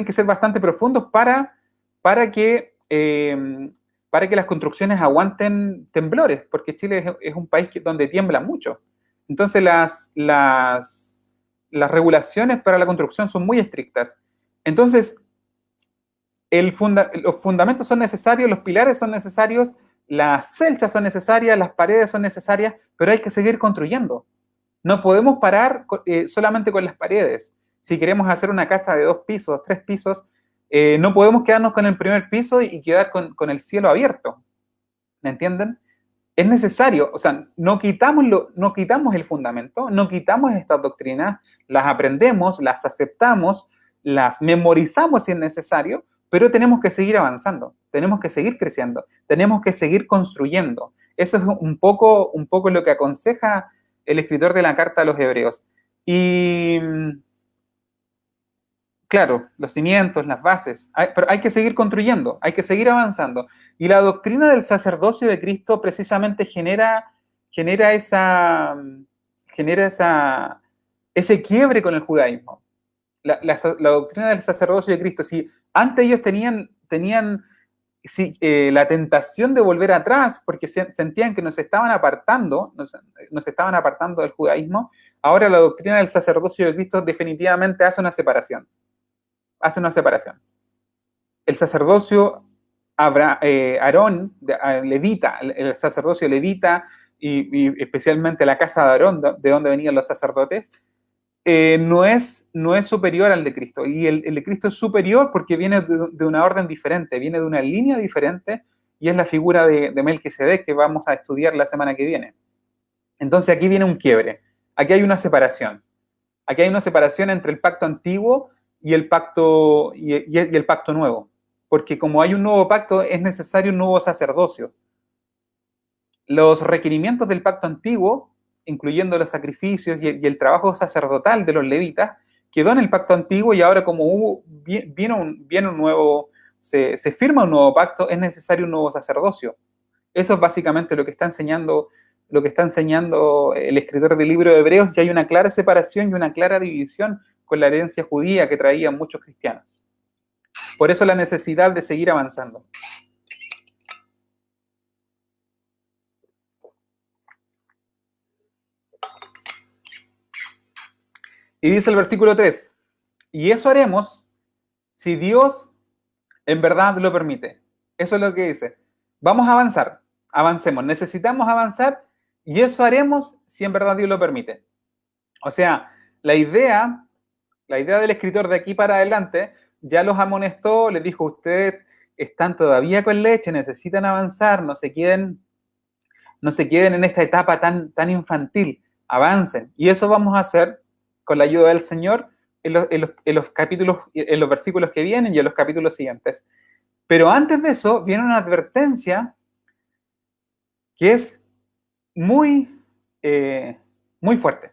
que ser bastante profundos para que las construcciones aguanten temblores, porque Chile es un país donde tiembla mucho. Entonces las regulaciones para la construcción son muy estrictas. Entonces, los fundamentos son necesarios, los pilares son necesarios, las celchas son necesarias, las paredes son necesarias, pero hay que seguir construyendo. No podemos parar solamente con las paredes. Si queremos hacer una casa de 2 pisos, 3 pisos, no podemos quedarnos con el primer piso y quedar con el cielo abierto. ¿Me entienden? Es necesario, o sea, no quitamos el fundamento, no quitamos estas doctrinas, las aprendemos, las aceptamos, las memorizamos si es necesario, pero tenemos que seguir avanzando, tenemos que seguir creciendo, tenemos que seguir construyendo. Eso es un poco lo que aconseja el escritor de la carta a los hebreos. Y claro, los cimientos, las bases, pero hay que seguir construyendo, hay que seguir avanzando. Y la doctrina del sacerdocio de Cristo precisamente genera ese quiebre con el judaísmo. La doctrina del sacerdocio de Cristo, si antes ellos tenían la tentación de volver atrás porque sentían que nos estaban apartando del judaísmo, ahora la doctrina del sacerdocio de Cristo definitivamente hace una separación. El sacerdocio Aarón, levita, el sacerdocio levita y especialmente la casa de Aarón, de donde venían los sacerdotes, no es superior al de Cristo. Y el de Cristo es superior porque viene de una orden diferente, viene de una línea diferente, y es la figura de Melquisedec que vamos a estudiar la semana que viene. Entonces aquí viene un quiebre, aquí hay una separación. Aquí hay una separación entre el pacto antiguo y el pacto nuevo. Porque como hay un nuevo pacto, es necesario un nuevo sacerdocio. Los requerimientos del pacto antiguo, incluyendo los sacrificios y el trabajo sacerdotal de los levitas, quedó en el pacto antiguo, y ahora como viene un nuevo, se firma un nuevo pacto, es necesario un nuevo sacerdocio. Eso es básicamente lo que está enseñando el escritor del libro de Hebreos, y hay una clara separación y una clara división con la herencia judía que traían muchos cristianos. Por eso la necesidad de seguir avanzando. Y dice el versículo 3, y eso haremos si Dios en verdad lo permite. Eso es lo que dice. Vamos a avanzar, avancemos, necesitamos avanzar, y eso haremos si en verdad Dios lo permite. O sea, la idea del escritor de aquí para adelante ya los amonestó, les dijo: ustedes están todavía con leche, necesitan avanzar, no se queden en esta etapa tan infantil, avancen. Y eso vamos a hacer con la ayuda del Señor en los capítulos, en los versículos que vienen y en los capítulos siguientes. Pero antes de eso viene una advertencia que es muy fuerte.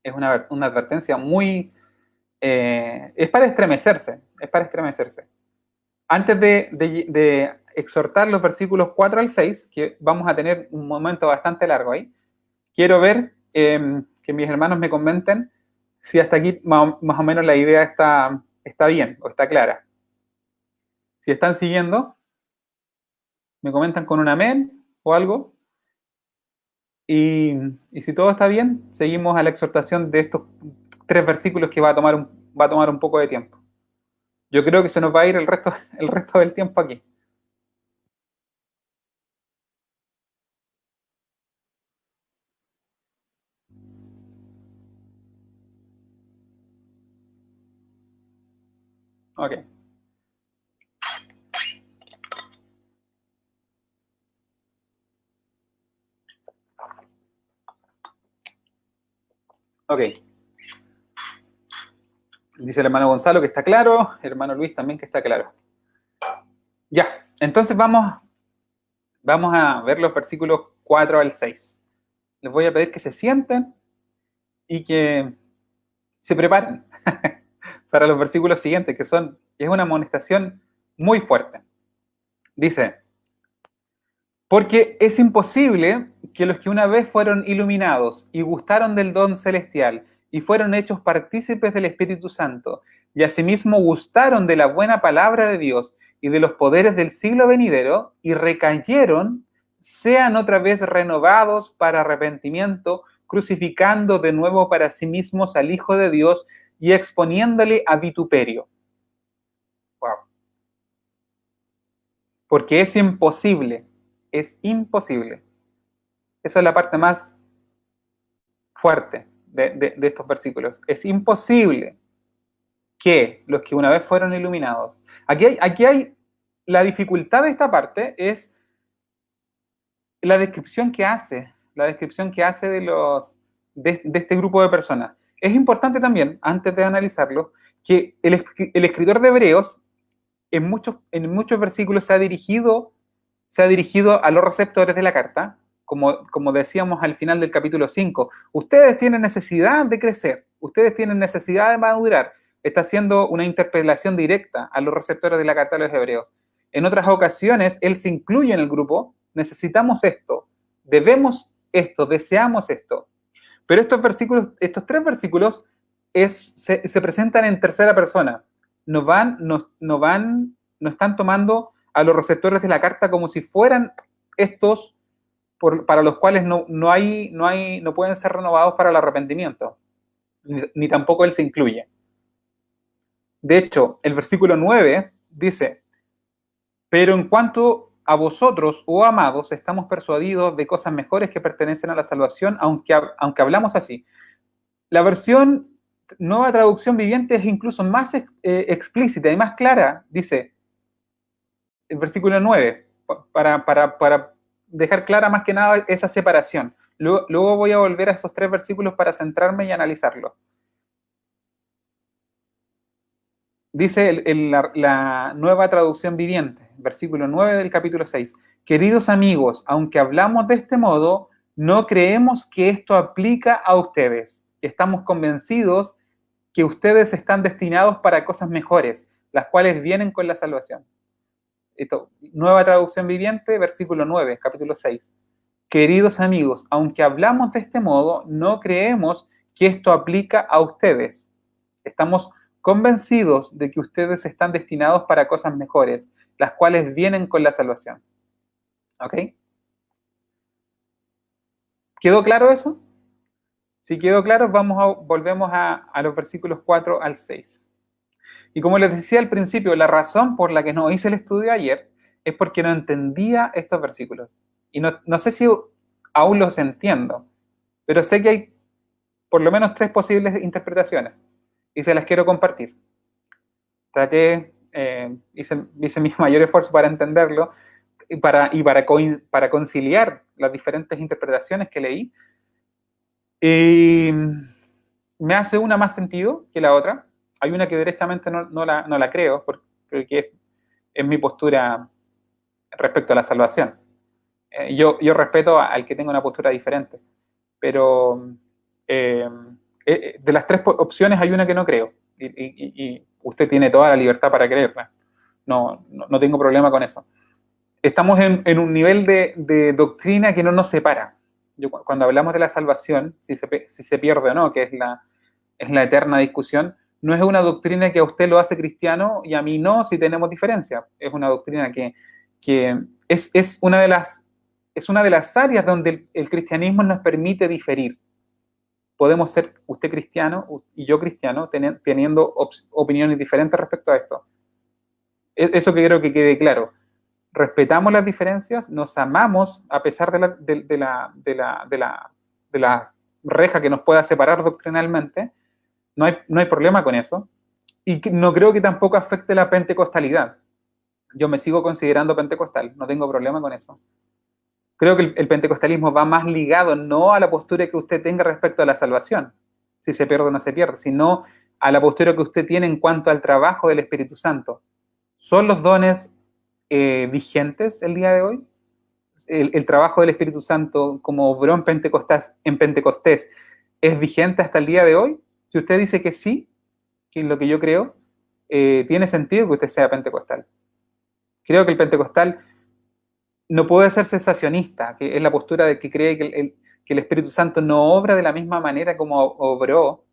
Es una advertencia muy... es para estremecerse. Antes de exhortar los versículos 4 al 6, que vamos a tener un momento bastante largo ahí, quiero ver que mis hermanos me comenten si hasta aquí más o menos la idea está bien o está clara. Si están siguiendo, me comentan con un amén o algo. Y si todo está bien, seguimos a la exhortación de estos 3 versículos que va a tomar un poco de tiempo. Yo creo que se nos va a ir el resto del tiempo aquí. Ok. Ok. Dice el hermano Gonzalo que está claro, el hermano Luis también que está claro. Ya, entonces vamos a ver los versículos 4 al 6. Les voy a pedir que se sienten y que se preparen para los versículos siguientes, que es una amonestación muy fuerte. Dice: porque es imposible que los que una vez fueron iluminados y gustaron del don celestial y fueron hechos partícipes del Espíritu Santo, y asimismo gustaron de la buena palabra de Dios y de los poderes del siglo venidero, y recayeron, sean otra vez renovados para arrepentimiento, crucificando de nuevo para sí mismos al Hijo de Dios y exponiéndole a vituperio. Wow. Porque es imposible. Esa es la parte más fuerte de estos versículos. Es imposible que los que una vez fueron iluminados. Aquí hay la dificultad de esta parte, es la descripción que hace de este grupo de personas. Es importante también, antes de analizarlo, que el escritor de Hebreos en muchos versículos se ha dirigido se ha dirigido a los receptores de la carta, como decíamos al final del capítulo 5. Ustedes tienen necesidad de crecer, ustedes tienen necesidad de madurar. Está haciendo una interpelación directa a los receptores de la carta de los hebreos. En otras ocasiones, él se incluye en el grupo, necesitamos esto, debemos esto, deseamos esto. Pero estos tres versículos se presentan en tercera persona. No están tomando a los receptores de la carta como si fueran estos para los cuales no pueden ser renovados para el arrepentimiento, ni tampoco él se incluye. De hecho, el versículo 9 dice: pero en cuanto a vosotros, oh amados, estamos persuadidos de cosas mejores que pertenecen a la salvación, aunque hablamos así. La versión Nueva Traducción Viviente es incluso más explícita y más clara. Dice el versículo 9, para dejar clara más que nada esa separación. Luego voy a volver a esos tres versículos para centrarme y analizarlo. Dice la Nueva Traducción Viviente, versículo 9 del capítulo 6. Queridos amigos, aunque hablamos de este modo, no creemos que esto aplica a ustedes. Estamos convencidos que ustedes están destinados para cosas mejores, las cuales vienen con la salvación. Esto, Nueva Traducción Viviente, versículo 9, capítulo 6. Queridos amigos, aunque hablamos de este modo, no creemos que esto aplica a ustedes. Estamos convencidos de que ustedes están destinados para cosas mejores, las cuales vienen con la salvación. ¿Ok? ¿Quedó claro eso? Si quedó claro, volvemos a los versículos 4 al 6. Y como les decía al principio, la razón por la que no hice el estudio ayer es porque no entendía estos versículos. Y no sé si aún los entiendo, pero sé que hay por lo menos tres posibles interpretaciones y se las quiero compartir. Hice mi mayor esfuerzo para entenderlo y para conciliar las diferentes interpretaciones que leí. Y me hace una más sentido que la otra. Hay una que directamente no la creo, porque es mi postura respecto a la salvación. Yo respeto al que tenga una postura diferente, pero de las tres opciones hay una que no creo, y usted tiene toda la libertad para creerla. No tengo problema con eso. Estamos en un nivel de doctrina que no nos separa. Cuando hablamos de la salvación, si se pierde o no, que es la eterna discusión, no es una doctrina que a usted lo hace cristiano y a mí no, si tenemos diferencia. Es una doctrina que es una de las áreas donde el cristianismo nos permite diferir. Podemos ser usted cristiano y yo cristiano teniendo opiniones diferentes respecto a esto. Eso que quiero que quede claro. Respetamos las diferencias, nos amamos a pesar de la reja que nos pueda separar doctrinalmente. No hay problema con eso. Y no creo que tampoco afecte la pentecostalidad. Yo me sigo considerando pentecostal, no tengo problema con eso. Creo que el pentecostalismo va más ligado no a la postura que usted tenga respecto a la salvación, si se pierde o no se pierde, sino a la postura que usted tiene en cuanto al trabajo del Espíritu Santo. ¿Son los dones vigentes el día de hoy? El trabajo del Espíritu Santo como obró en Pentecostés es vigente hasta el día de hoy. Si usted dice que sí, que es lo que yo creo, tiene sentido que usted sea pentecostal. Creo que el pentecostal no puede ser sensacionista, que es la postura de que cree que el Espíritu Santo no obra de la misma manera como obró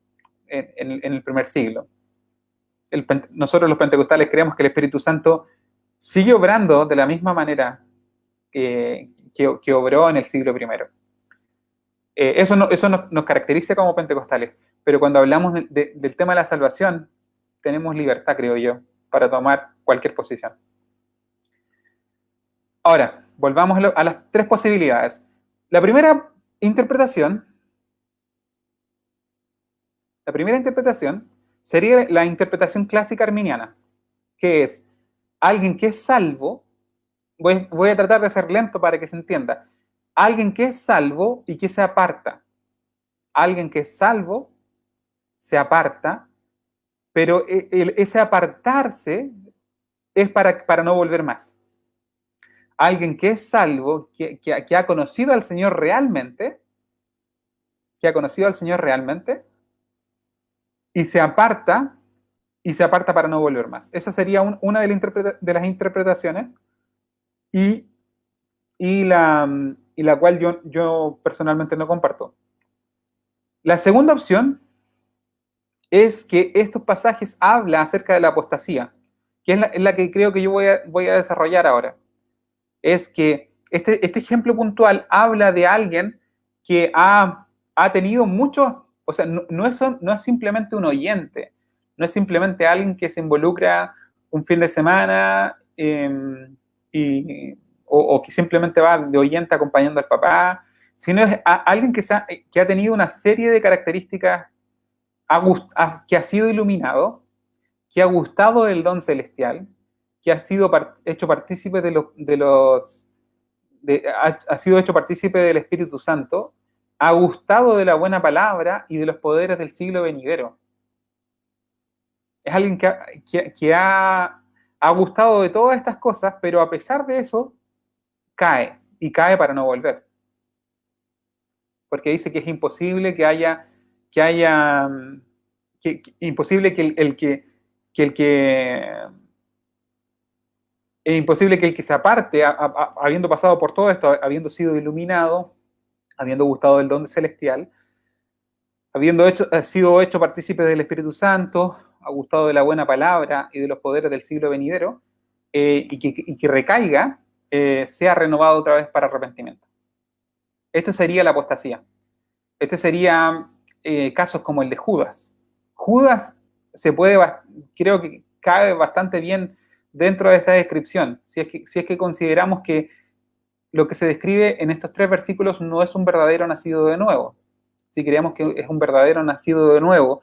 en el primer siglo. Nosotros los pentecostales creemos que el Espíritu Santo sigue obrando de la misma manera que obró en el siglo I. Eso nos caracteriza como pentecostales, pero cuando hablamos del tema de la salvación, tenemos libertad, creo yo, para tomar cualquier posición. Ahora, volvamos a las tres posibilidades. La primera interpretación sería la interpretación clásica arminiana, que es alguien que es salvo. Voy a tratar de ser lento para que se entienda. Alguien que es salvo y que se aparta. Alguien que es salvo se aparta, pero ese apartarse es para no volver más. alguien que es salvo, que ha conocido al Señor realmente, y se aparta para no volver más. Esa sería una de las interpretaciones y, y la cual yo personalmente no comparto. La segunda opción es que estos pasajes hablan acerca de la apostasía, que es la que creo que yo voy a desarrollar ahora. Es que este ejemplo puntual habla de alguien que ha tenido muchos, o sea, no es simplemente un oyente, no es simplemente alguien que se involucra un fin de semana o que simplemente va de oyente acompañando al papá, sino es alguien que ha tenido una serie de características, que ha sido iluminado, que ha gustado del don celestial, que ha sido hecho partícipe ha sido hecho partícipe del Espíritu Santo, ha gustado de la buena palabra y de los poderes del siglo venidero. Es alguien que ha gustado de todas estas cosas, pero a pesar de eso, cae, y cae para no volver. Porque dice que es imposible imposible es imposible que el que se aparte, habiendo pasado por todo esto, habiendo sido iluminado, habiendo gustado del don celestial, habiendo sido hecho partícipe del Espíritu Santo, ha gustado de la buena palabra y de los poderes del siglo venidero, y que recaiga, sea renovado otra vez para arrepentimiento. Esto sería la apostasía. Este sería casos como el de Judas. Judas creo que cabe bastante bien dentro de esta descripción, si es que consideramos que lo que se describe en estos 3 versículos no es un verdadero nacido de nuevo. Si creemos que es un verdadero nacido de nuevo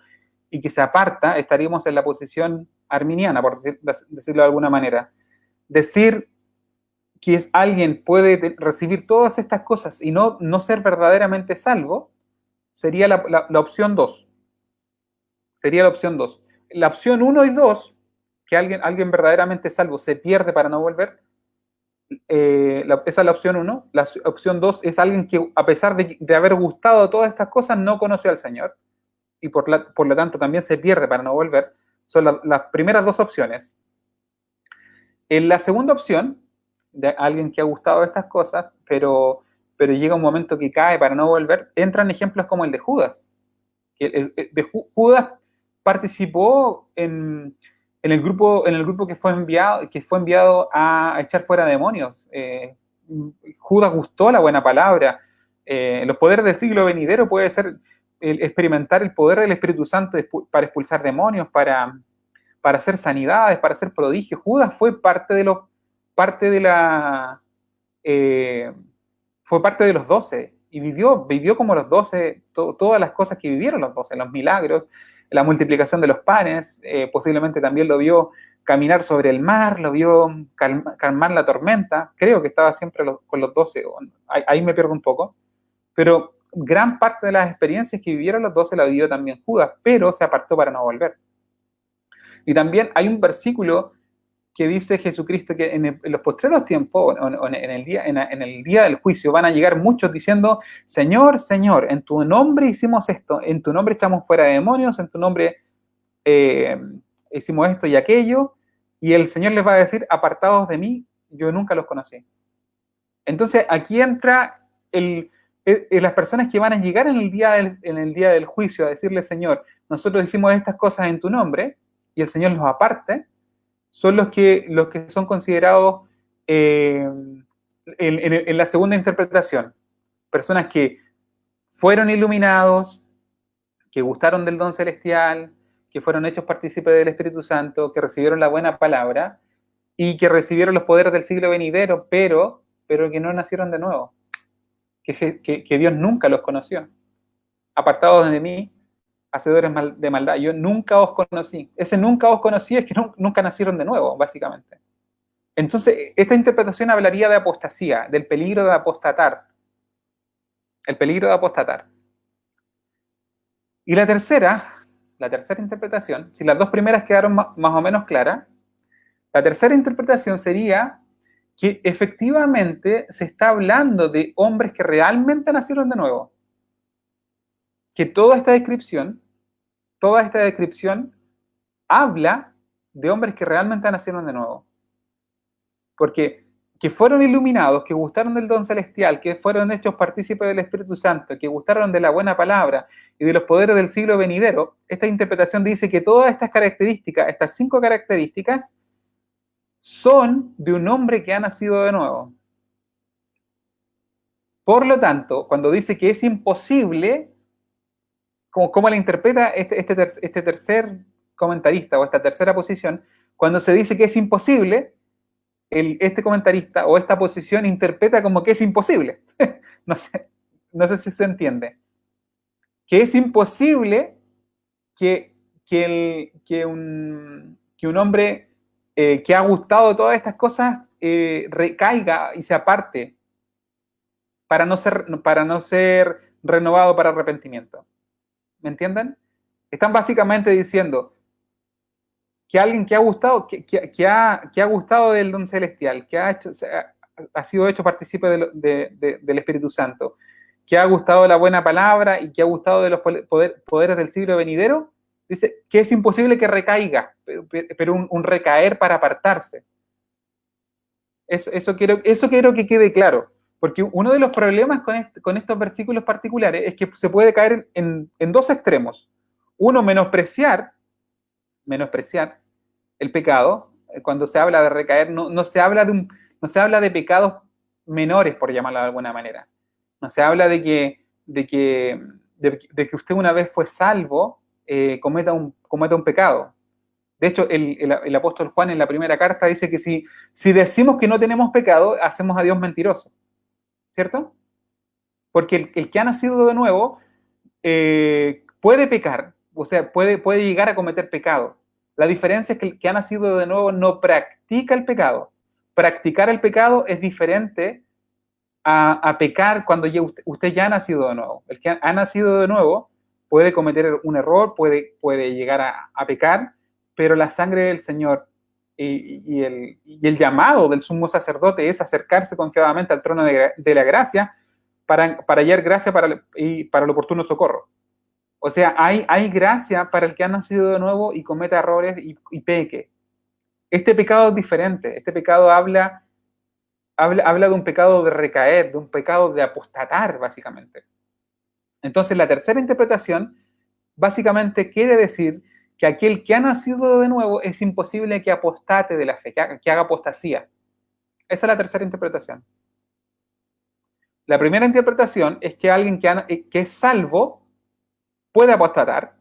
y que se aparta, estaríamos en la posición arminiana, por decirlo de alguna manera. Decir que alguien puede recibir todas estas cosas y no ser verdaderamente salvo, sería la opción 2. Sería la opción 2. La opción 1 y 2, que alguien verdaderamente salvo se pierde para no volver, esa es la opción 1. La opción 2 es alguien que, a pesar de haber gustado todas estas cosas, no conoció al Señor y por lo tanto también se pierde para no volver. Son las primeras 2 opciones. En la segunda opción, de alguien que ha gustado de estas cosas, pero llega un momento que cae para no volver, entran ejemplos como el de Judas. Judas participó en el grupo que fue enviado a echar fuera demonios. Judas gustó la buena palabra. Los poderes del siglo venidero puede ser experimentar el poder del Espíritu Santo para expulsar demonios, para hacer sanidades, para hacer prodigios. Judas fue parte de los 12 y vivió como los 12, todas las cosas que vivieron los 12, los milagros, la multiplicación de los panes, posiblemente también lo vio caminar sobre el mar, lo vio calmar la tormenta. Creo que estaba siempre con los 12, ahí me pierdo un poco, pero gran parte de las experiencias que vivieron los 12 la vivió también Judas, pero se apartó para no volver. Y también hay un versículo que dice Jesucristo que en los postreros tiempos, en el día del juicio, van a llegar muchos diciendo: Señor, Señor, en tu nombre hicimos esto, en tu nombre echamos fuera demonios, en tu nombre hicimos esto y aquello, y el Señor les va a decir: apartados de mí, yo nunca los conocí. Entonces aquí entra las personas que van a llegar en el día del juicio a decirle: Señor, nosotros hicimos estas cosas en tu nombre, y el Señor los aparte, son los que son considerados en la segunda interpretación. Personas que fueron iluminados, que gustaron del don celestial, que fueron hechos partícipes del Espíritu Santo, que recibieron la buena palabra y que recibieron los poderes del siglo venidero, pero que no nacieron de nuevo, que Dios nunca los conoció. Apartados de mí, hacedores de maldad, yo nunca os conocí. Ese nunca os conocí es que nunca nacieron de nuevo, básicamente. Entonces, esta interpretación hablaría de apostasía, del peligro de apostatar. El peligro de apostatar. Y la tercera interpretación, si las 2 primeras quedaron más o menos claras, la tercera interpretación sería que efectivamente se está hablando de hombres que realmente nacieron de nuevo. Que toda esta descripción habla de hombres que realmente nacieron de nuevo. Porque que fueron iluminados, que gustaron del don celestial, que fueron hechos partícipes del Espíritu Santo, que gustaron de la buena palabra y de los poderes del siglo venidero, esta interpretación dice que todas estas características, estas 5 características, son de un hombre que ha nacido de nuevo. Por lo tanto, cuando dice que es imposible, ¿cómo la interpreta este tercer comentarista o esta tercera posición? Cuando se dice que es imposible, este comentarista o esta posición interpreta como que es imposible. no sé si se entiende. Que es imposible que un hombre que ha gustado de todas estas cosas recaiga y se aparte para no ser renovado para arrepentimiento. ¿Me entienden? Están básicamente diciendo que alguien que ha gustado, que ha gustado del don celestial, que ha sido hecho partícipe del Espíritu Santo, que ha gustado de la buena palabra y que ha gustado de los poderes del siglo venidero, dice que es imposible que recaiga, pero un recaer para apartarse. Eso quiero que quede claro, porque uno de los problemas con estos versículos particulares es que se puede caer en 2 extremos. Uno, menospreciar el pecado. Cuando se habla de recaer, no se habla de pecados menores, por llamarlo de alguna manera. No se habla de que usted una vez fue salvo, cometa un pecado. De hecho, el apóstol Juan en la primera carta dice que si decimos que no tenemos pecado, hacemos a Dios mentiroso. ¿Cierto? Porque el que ha nacido de nuevo puede pecar, o sea, puede llegar a cometer pecado. La diferencia es que el que ha nacido de nuevo no practica el pecado. Practicar el pecado es diferente a pecar cuando usted ya ha nacido de nuevo. El que ha nacido de nuevo puede cometer un error, puede llegar a pecar, pero la sangre del Señor y el llamado del sumo sacerdote es acercarse confiadamente al trono de la gracia para hallar gracia para el oportuno socorro. O sea, hay gracia para el que ha nacido de nuevo y cometa errores y peque. Este pecado es diferente. Este pecado habla de un pecado de recaer, de un pecado de apostatar, básicamente. Entonces, la tercera interpretación básicamente quiere decir que aquel que ha nacido de nuevo es imposible que apostate de la fe, que haga apostasía. Esa es la tercera interpretación. La primera interpretación es que alguien que es salvo puede apostatar.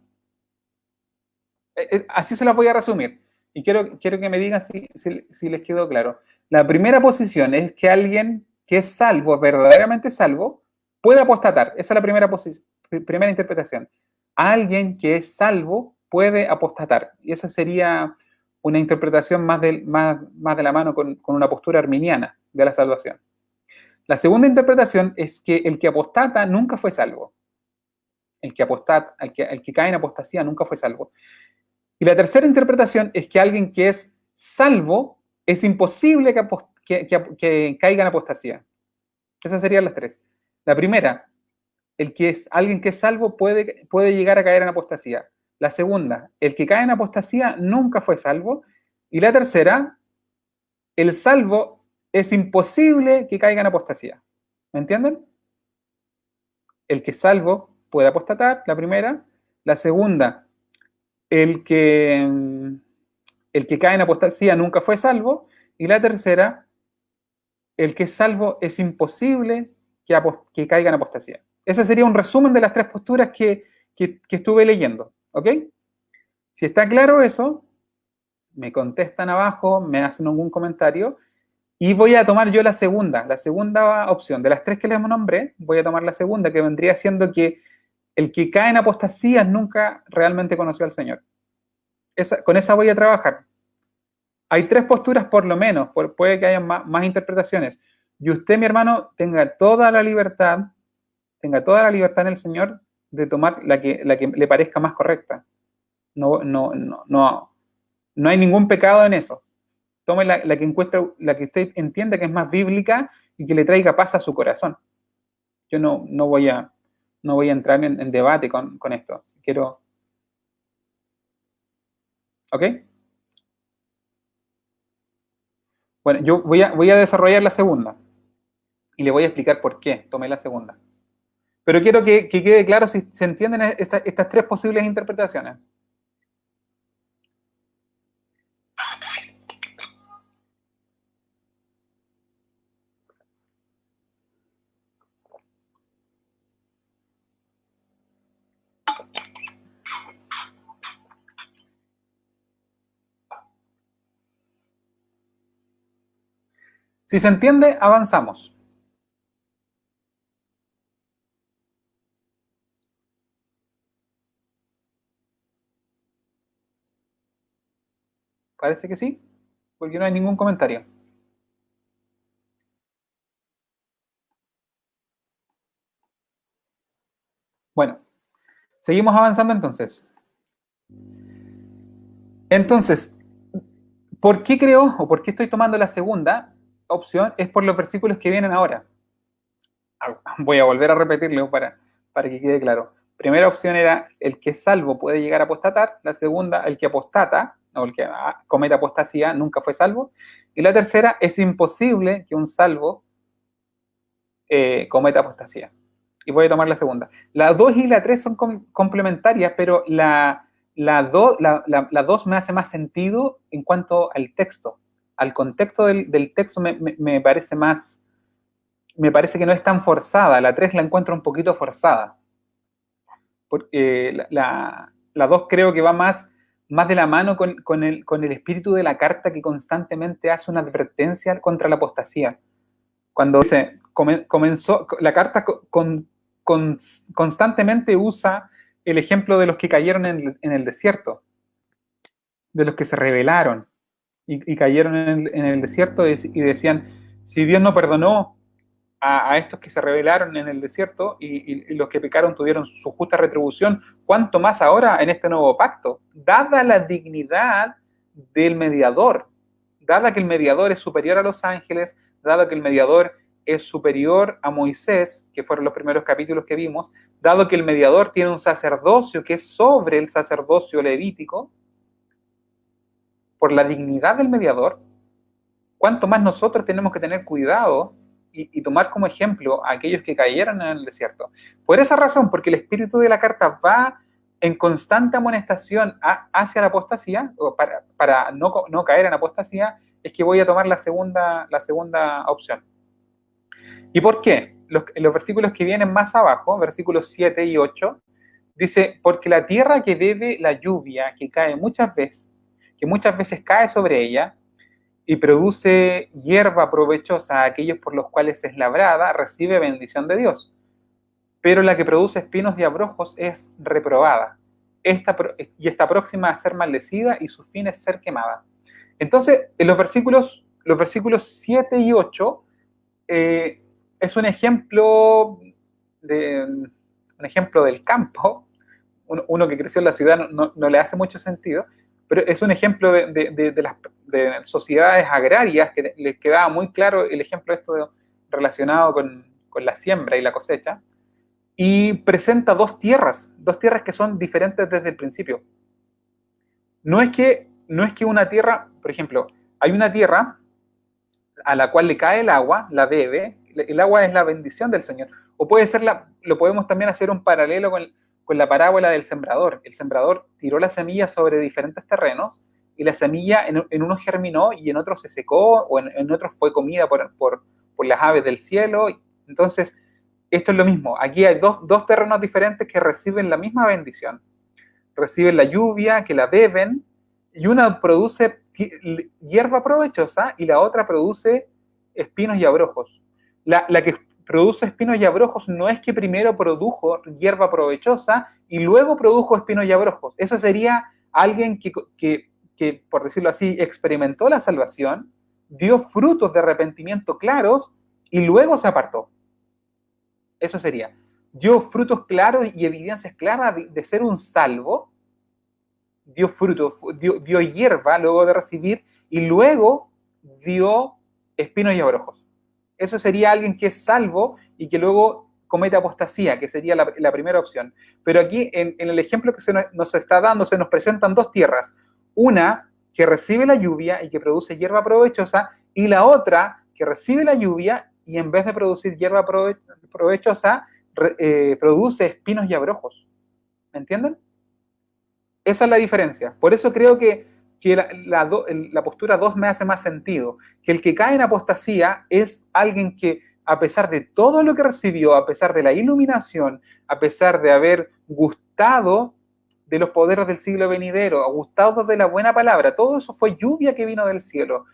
Así se las voy a resumir. Y quiero que me digan si les quedó claro. La primera posición es que alguien que es salvo, verdaderamente salvo, puede apostatar. Esa es la primera interpretación. Alguien que es salvo puede apostatar. Y esa sería una interpretación más de la mano con una postura arminiana de la salvación. La segunda interpretación es que el que apostata nunca fue salvo. El que cae en apostasía nunca fue salvo. Y la tercera interpretación es que alguien que es salvo es imposible que caiga en apostasía. Esas serían las tres. La primera, alguien que es salvo puede llegar a caer en apostasía. La segunda, el que cae en apostasía nunca fue salvo. Y la tercera, el salvo es imposible que caiga en apostasía. ¿Me entienden? El que es salvo puede apostatar, la primera. La segunda, el que cae en apostasía nunca fue salvo. Y la tercera, el que es salvo es imposible que caiga en apostasía. Ese sería un resumen de las tres posturas que estuve leyendo. ¿Ok? Si está claro eso, me contestan abajo, me hacen algún comentario y voy a tomar yo la segunda opción. De las tres que les nombré, voy a tomar la segunda, que vendría siendo que el que cae en apostasías nunca realmente conoció al Señor. Con esa voy a trabajar. Hay tres posturas por lo menos, puede que haya más interpretaciones. Y usted, mi hermano, tenga toda la libertad en el Señor de tomar la que le parezca más correcta. No hay ningún pecado en eso. Tome la que encuentra, la que usted entienda que es más bíblica y que le traiga paz a su corazón. Yo no voy a entrar en debate con esto. Quiero. ¿Ok? Bueno, yo voy a desarrollar la segunda y le voy a explicar por qué tomé la segunda. Pero quiero que quede claro si se entienden estas tres posibles interpretaciones. Si se entiende, avanzamos. Parece que sí, porque no hay ningún comentario. Bueno, seguimos avanzando entonces. Entonces, ¿por qué creo o por qué estoy tomando la segunda opción? Es por los versículos que vienen ahora. Voy a volver a repetirlo para que quede claro. Primera opción era el que es salvo puede llegar a apostatar. La segunda, el que apostata o el que comete apostasía nunca fue salvo. Y la tercera, es imposible que un salvo cometa apostasía. Y voy a tomar la segunda. La 2 y la 3 son complementarias, pero la 2 me hace más sentido en cuanto al texto. Al contexto del texto me parece más, me parece que no es tan forzada. La 3 la encuentro un poquito forzada. Porque la 2 creo que va más de la mano con el espíritu de la carta, que constantemente hace una advertencia contra la apostasía. Cuando dice, comenzó, la carta constantemente usa el ejemplo de los que cayeron en el desierto, de los que se rebelaron y cayeron en el desierto y decían, si Dios no perdonó a estos que se rebelaron en el desierto y los que pecaron tuvieron su justa retribución, ¿cuánto más ahora en este nuevo pacto? Dada la dignidad del mediador, dada que el mediador es superior a los ángeles, dado que el mediador es superior a Moisés, que fueron los primeros capítulos que vimos, dado que el mediador tiene un sacerdocio que es sobre el sacerdocio levítico, por la dignidad del mediador, ¿cuánto más nosotros tenemos que tener cuidado y tomar como ejemplo a aquellos que cayeron en el desierto? Por esa razón, porque el espíritu de la carta va en constante amonestación hacia la apostasía, o para no caer en apostasía, es que voy a tomar la segunda opción. ¿Y por qué? Los versículos que vienen más abajo, versículos 7 y 8, dice, porque la tierra que bebe la lluvia, que muchas veces cae sobre ella, y produce hierba provechosa a aquellos por los cuales es labrada, recibe bendición de Dios. Pero la que produce espinos y abrojos es reprobada, y está próxima a ser maldecida y su fin es ser quemada. Entonces, en los versículos 7 y 8 es un ejemplo del campo. Uno que creció en la ciudad no le hace mucho sentido, pero es un ejemplo de las sociedades agrarias que les quedaba muy claro el ejemplo esto relacionado con la siembra y la cosecha, y presenta dos tierras que son diferentes desde el principio. No es que una tierra, por ejemplo, hay una tierra a la cual le cae el agua, la bebe, el agua es la bendición del Señor. O puede ser lo podemos también hacer un paralelo con la parábola del sembrador. El sembrador tiró la semilla sobre diferentes terrenos y la semilla en unos germinó y en otros se secó o en otros fue comida por las aves del cielo. Entonces, esto es lo mismo. Aquí hay dos terrenos diferentes que reciben la misma bendición. Reciben la lluvia, que la beben, y una produce hierba provechosa y la otra produce espinos y abrojos. La que produce espinos y abrojos no es que primero produjo hierba provechosa y luego produjo espinos y abrojos. Eso sería alguien que, por decirlo así, experimentó la salvación, dio frutos de arrepentimiento claros y luego se apartó. Eso sería. Dio frutos claros y evidencias claras de ser un salvo, dio fruto, dio hierba luego de recibir y luego dio espinos y abrojos. Eso sería alguien que es salvo y que luego comete apostasía, que sería la primera opción. Pero aquí, en el ejemplo que nos está dando, se nos presentan dos tierras. Una que recibe la lluvia y que produce hierba provechosa, y la otra que recibe la lluvia y en vez de producir hierba provechosa, produce espinos y abrojos. ¿Me entienden? Esa es la diferencia. Por eso creo que la postura 2 me hace más sentido. Que el que cae en apostasía es alguien que, a pesar de todo lo que recibió, a pesar de la iluminación, a pesar de haber gustado de los poderes del siglo venidero, gustado de la buena palabra, todo eso fue lluvia que vino del cielo,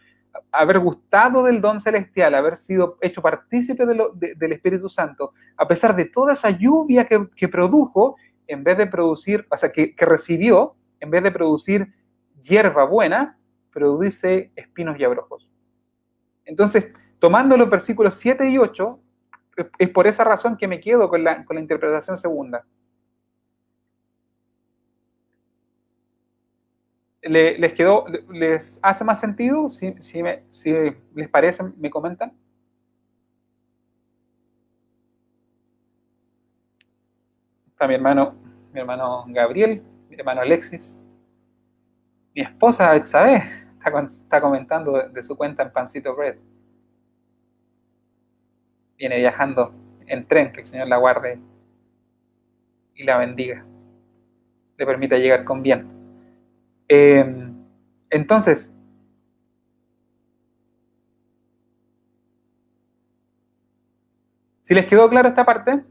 haber gustado del don celestial, haber sido hecho partícipe del Espíritu Santo, a pesar de toda esa lluvia que produjo, en vez de producir, o sea, que recibió, en vez de producir hierba buena, produce espinos y abrojos. Entonces, tomando los versículos 7 y 8, es por esa razón que me quedo con la interpretación segunda. ¿Les hace más sentido? Si les parece, me comentan. Está mi hermano Gabriel, mi hermano Alexis, mi esposa Betsabe está comentando de su cuenta en Pancito Bread. Viene viajando en tren, que el Señor la guarde y la bendiga, le permita llegar con bien. Entonces, si les quedó claro esta parte,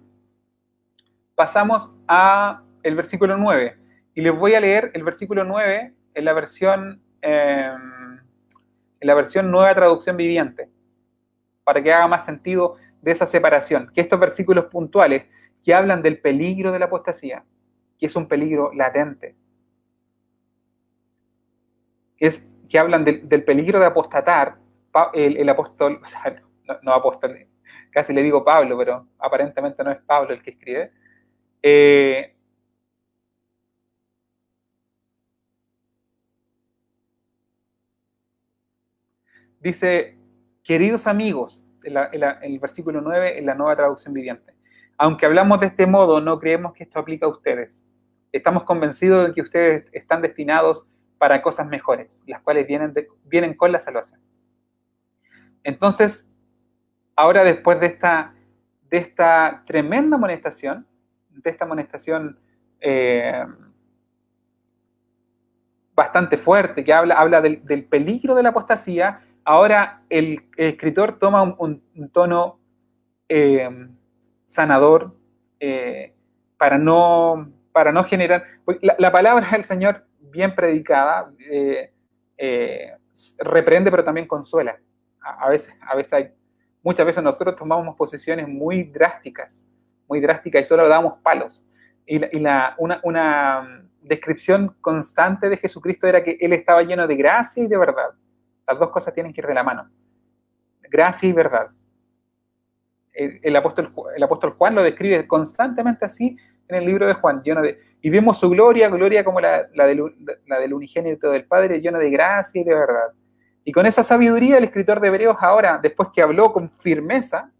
pasamos a el versículo 9. Y les voy a leer el versículo 9 en la versión Nueva Traducción Viviente, para que haga más sentido de esa separación. Que estos versículos puntuales que hablan del peligro de la apostasía, que es un peligro latente, que hablan del peligro de apostatar, el apóstol, o sea, no apóstol, casi le digo Pablo, pero aparentemente no es Pablo el que escribe. Dice, queridos amigos, en el versículo 9, en la Nueva Traducción Viviente, aunque hablamos de este modo, no creemos que esto aplique a ustedes. Estamos convencidos de que ustedes están destinados para cosas mejores, las cuales vienen con la salvación. Entonces, ahora después de esta tremenda amonestación, bastante fuerte, que habla del peligro de la apostasía, ahora el escritor toma un tono sanador para no generar... La palabra del Señor, bien predicada, reprende, pero también consuela. Muchas veces nosotros tomamos posiciones muy drásticas y solo damos palos. Una descripción constante de Jesucristo era que Él estaba lleno de gracia y de verdad. Las dos cosas tienen que ir de la mano. Gracia y verdad. El apóstol Juan lo describe constantemente así en el libro de Juan, y vemos su gloria como la del unigénito del Padre, lleno de gracia y de verdad. Y con esa sabiduría el escritor de Hebreos ahora, después que habló con firmeza,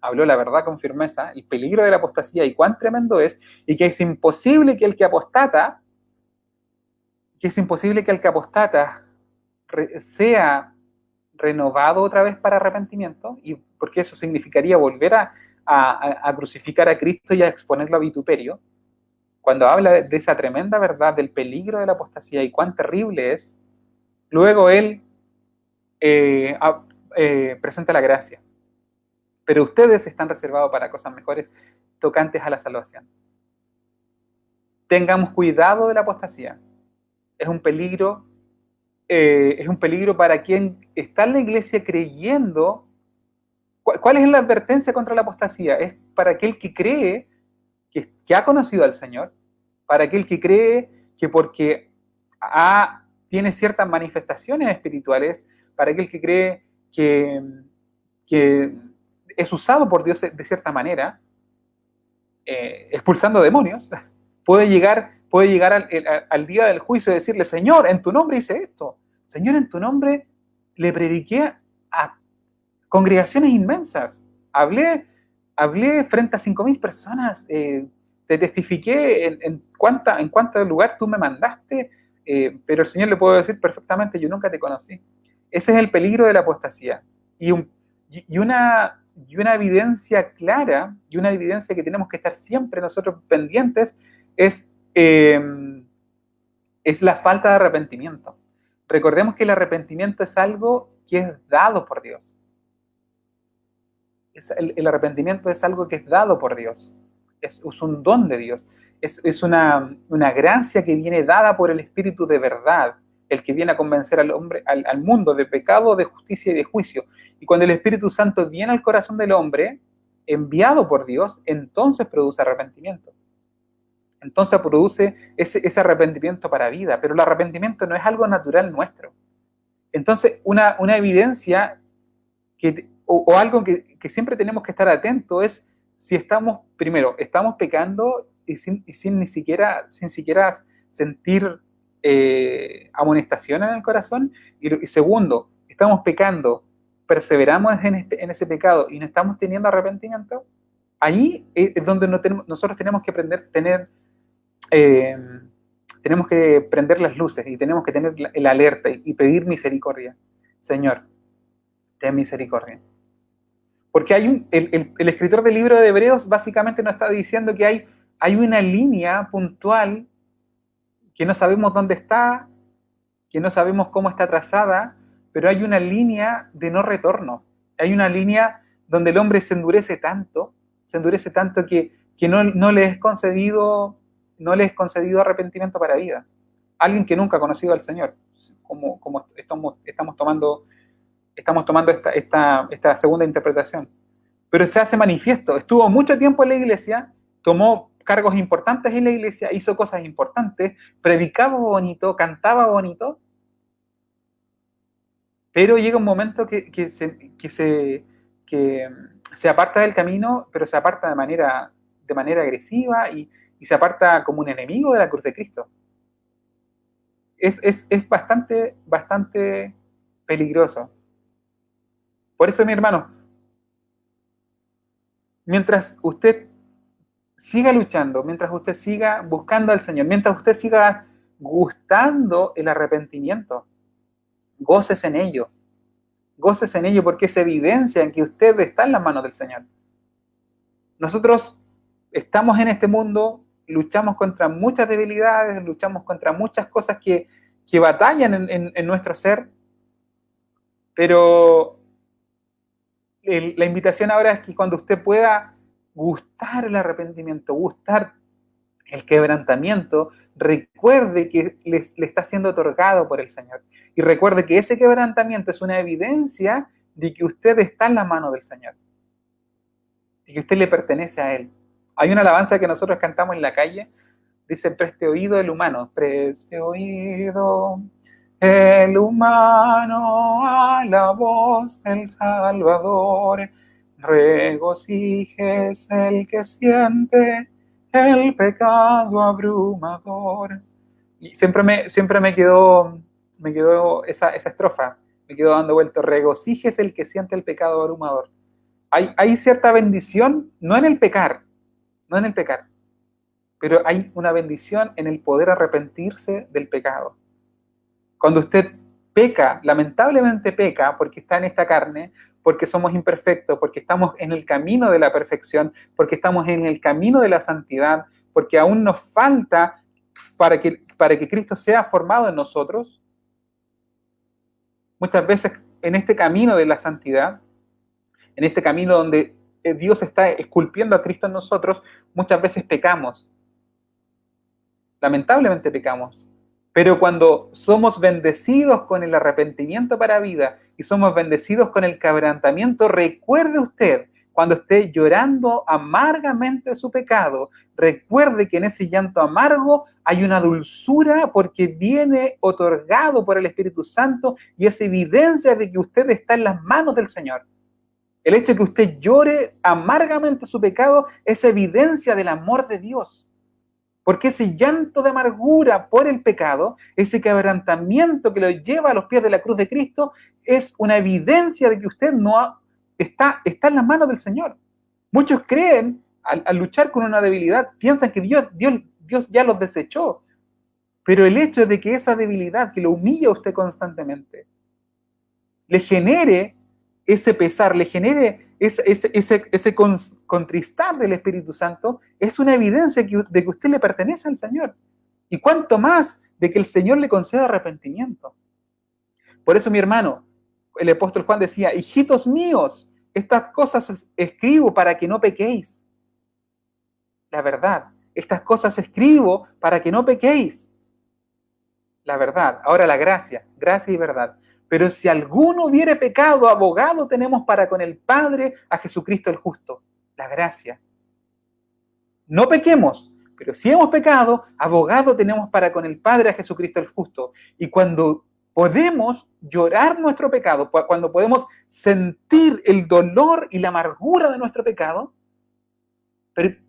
habló la verdad con firmeza, el peligro de la apostasía y cuán tremendo es, y que es imposible que el que apostata sea renovado otra vez para arrepentimiento, y porque eso significaría volver a crucificar a Cristo y a exponerlo a vituperio. Cuando habla de esa tremenda verdad del peligro de la apostasía y cuán terrible es, luego él presenta la gracia. Pero ustedes están reservados para cosas mejores tocantes a la salvación. Tengamos cuidado de la apostasía. Es un peligro para quien está en la iglesia creyendo. ¿Cuál es la advertencia contra la apostasía? Es para aquel que cree que ha conocido al Señor, para aquel que cree que porque tiene ciertas manifestaciones espirituales, para aquel que cree que es usado por Dios de cierta manera, expulsando demonios, puede llegar al día del juicio y decirle, Señor, en tu nombre hice esto, Señor, en tu nombre le prediqué a congregaciones inmensas. Hablé frente a 5.000 personas. Te testifiqué en cuánto lugar tú me mandaste, pero el Señor le puedo decir perfectamente, yo nunca te conocí. Ese es el peligro de la apostasía. Y, y una evidencia clara, y una evidencia que tenemos que estar siempre nosotros pendientes, es la falta de arrepentimiento. Recordemos que el arrepentimiento es algo que es dado por Dios. El arrepentimiento es algo que es dado por Dios. Es un don de Dios. Es una gracia que viene dada por el Espíritu de verdad, el que viene a convencer al hombre, al mundo de pecado, de justicia y de juicio. Y cuando el Espíritu Santo viene al corazón del hombre, enviado por Dios, entonces produce arrepentimiento. Entonces produce ese arrepentimiento para vida. Pero el arrepentimiento no es algo natural nuestro. Entonces, una evidencia o algo que siempre tenemos que estar atentos es si estamos pecando y sin siquiera sentir amonestación en el corazón. Y segundo, estamos pecando, perseveramos en ese pecado y no estamos teniendo arrepentimiento. Ahí es donde nosotros tenemos que tenemos que prender las luces y tenemos que tener el alerta y pedir misericordia. Señor, ten misericordia. Porque el escritor del libro de Hebreos básicamente nos está diciendo que hay una línea puntual que no sabemos dónde está, que no sabemos cómo está trazada, pero hay una línea de no retorno. Hay una línea donde el hombre se endurece tanto que no le es concedido arrepentimiento para vida. Alguien que nunca ha conocido al Señor, como estamos tomando esta segunda interpretación. Pero se hace manifiesto. Estuvo mucho tiempo en la iglesia, tomó cargos importantes en la iglesia, hizo cosas importantes, predicaba bonito, cantaba bonito, pero llega un momento que se aparta del camino, pero se aparta de manera agresiva y se aparta como un enemigo de la cruz de Cristo. Es bastante peligroso. Por eso, mi hermano, mientras usted siga luchando, mientras usted siga buscando al Señor, mientras usted siga gustando el arrepentimiento, gócese en ello porque es evidencia en que usted está en las manos del Señor. Nosotros estamos en este mundo, luchamos contra muchas debilidades, luchamos contra muchas cosas que batallan en nuestro ser, pero la invitación ahora es que cuando usted pueda gustar el arrepentimiento, gustar el quebrantamiento, recuerde que le está siendo otorgado por el Señor. Y recuerde que ese quebrantamiento es una evidencia de que usted está en la mano del Señor. Y que usted le pertenece a Él. Hay una alabanza que nosotros cantamos en la calle, dice: preste oído el humano, preste oído el humano a la voz del Salvador, regocíjese el que siente el pecado abrumador. Y siempre me quedó esa estrofa, me quedó dando vuelta: regocíjese el que siente el pecado abrumador. Hay cierta bendición, no en el pecar, pero hay una bendición en el poder arrepentirse del pecado. Cuando usted peca, lamentablemente peca, porque está en esta carne, porque somos imperfectos, porque estamos en el camino de la perfección, porque estamos en el camino de la santidad, porque aún nos falta para que Cristo sea formado en nosotros. Muchas veces en este camino de la santidad, en este camino donde Dios está esculpiendo a Cristo en nosotros, muchas veces pecamos. Lamentablemente pecamos. Pero cuando somos bendecidos con el arrepentimiento para vida y somos bendecidos con el quebrantamiento, recuerde usted, cuando esté llorando amargamente su pecado, recuerde que en ese llanto amargo hay una dulzura porque viene otorgado por el Espíritu Santo y es evidencia de que usted está en las manos del Señor. El hecho de que usted llore amargamente su pecado es evidencia del amor de Dios. Porque ese llanto de amargura por el pecado, ese quebrantamiento que lo lleva a los pies de la cruz de Cristo, es una evidencia de que usted está en las manos del Señor. Muchos creen, al luchar con una debilidad, piensan que Dios ya los desechó. Pero el hecho de que esa debilidad que lo humilla a usted constantemente, le genere ese pesar, le genere ese contristar del Espíritu Santo, es una evidencia de que usted le pertenece al Señor. Y cuanto más de que el Señor le conceda arrepentimiento. Por eso, mi hermano, el apóstol Juan decía, hijitos míos, estas cosas escribo para que no pequéis. La verdad, estas cosas escribo para que no pequéis. La verdad. Ahora la gracia y verdad. Pero si alguno hubiere pecado, abogado tenemos para con el Padre a Jesucristo el justo. La gracia. No pequemos, pero si hemos pecado, abogado tenemos para con el Padre a Jesucristo el justo. Y cuando podemos llorar nuestro pecado, cuando podemos sentir el dolor y la amargura de nuestro pecado,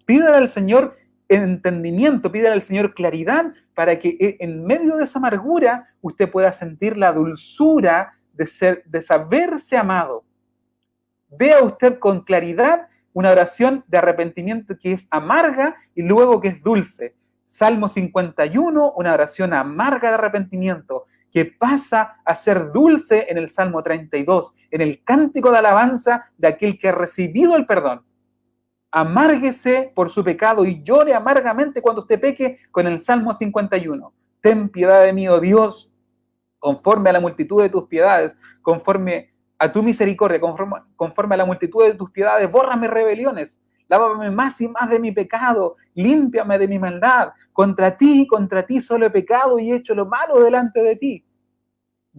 pídale al Señor entendimiento, pídale al Señor claridad para que en medio de esa amargura usted pueda sentir la dulzura de saberse amado. Vea usted con claridad una oración de arrepentimiento que es amarga y luego que es dulce. Salmo 51, una oración amarga de arrepentimiento que pasa a ser dulce en el Salmo 32, en el cántico de alabanza de aquel que ha recibido el perdón. Amárguese por su pecado y llore amargamente cuando usted peque con el Salmo 51. Ten piedad de mí, oh Dios, conforme a la multitud de tus piedades, conforme a tu misericordia, conforme a la multitud de tus piedades, borra mis rebeliones, lávame más y más de mi pecado, límpiame de mi maldad. Contra ti solo he pecado y he hecho lo malo delante de ti.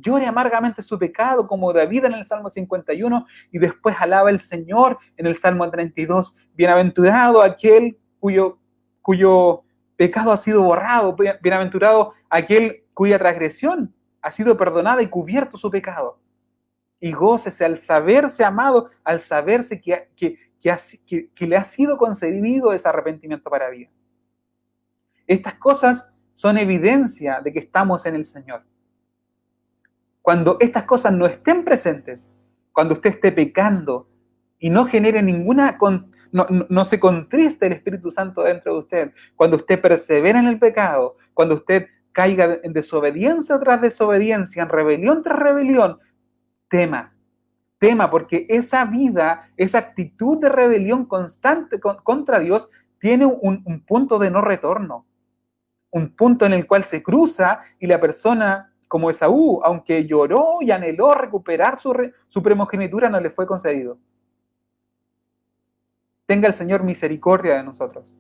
Llore amargamente su pecado como David en el Salmo 51 y después alaba al Señor en el Salmo 32. Bienaventurado aquel cuyo pecado ha sido borrado, bienaventurado aquel cuya transgresión ha sido perdonada y cubierto su pecado. Y gócese al saberse amado, al saberse que le ha sido concedido ese arrepentimiento para vida. Estas cosas son evidencia de que estamos en el Señor. Cuando estas cosas no estén presentes, cuando usted esté pecando y no genere no se contriste el Espíritu Santo dentro de usted, cuando usted persevera en el pecado, cuando usted caiga en desobediencia tras desobediencia, en rebelión tras rebelión, tema, porque esa vida, esa actitud de rebelión constante contra Dios tiene un punto de no retorno, un punto en el cual se cruza y la persona, como Esaú, aunque lloró y anheló recuperar su primogenitura, no le fue concedido. Tenga el Señor misericordia de nosotros.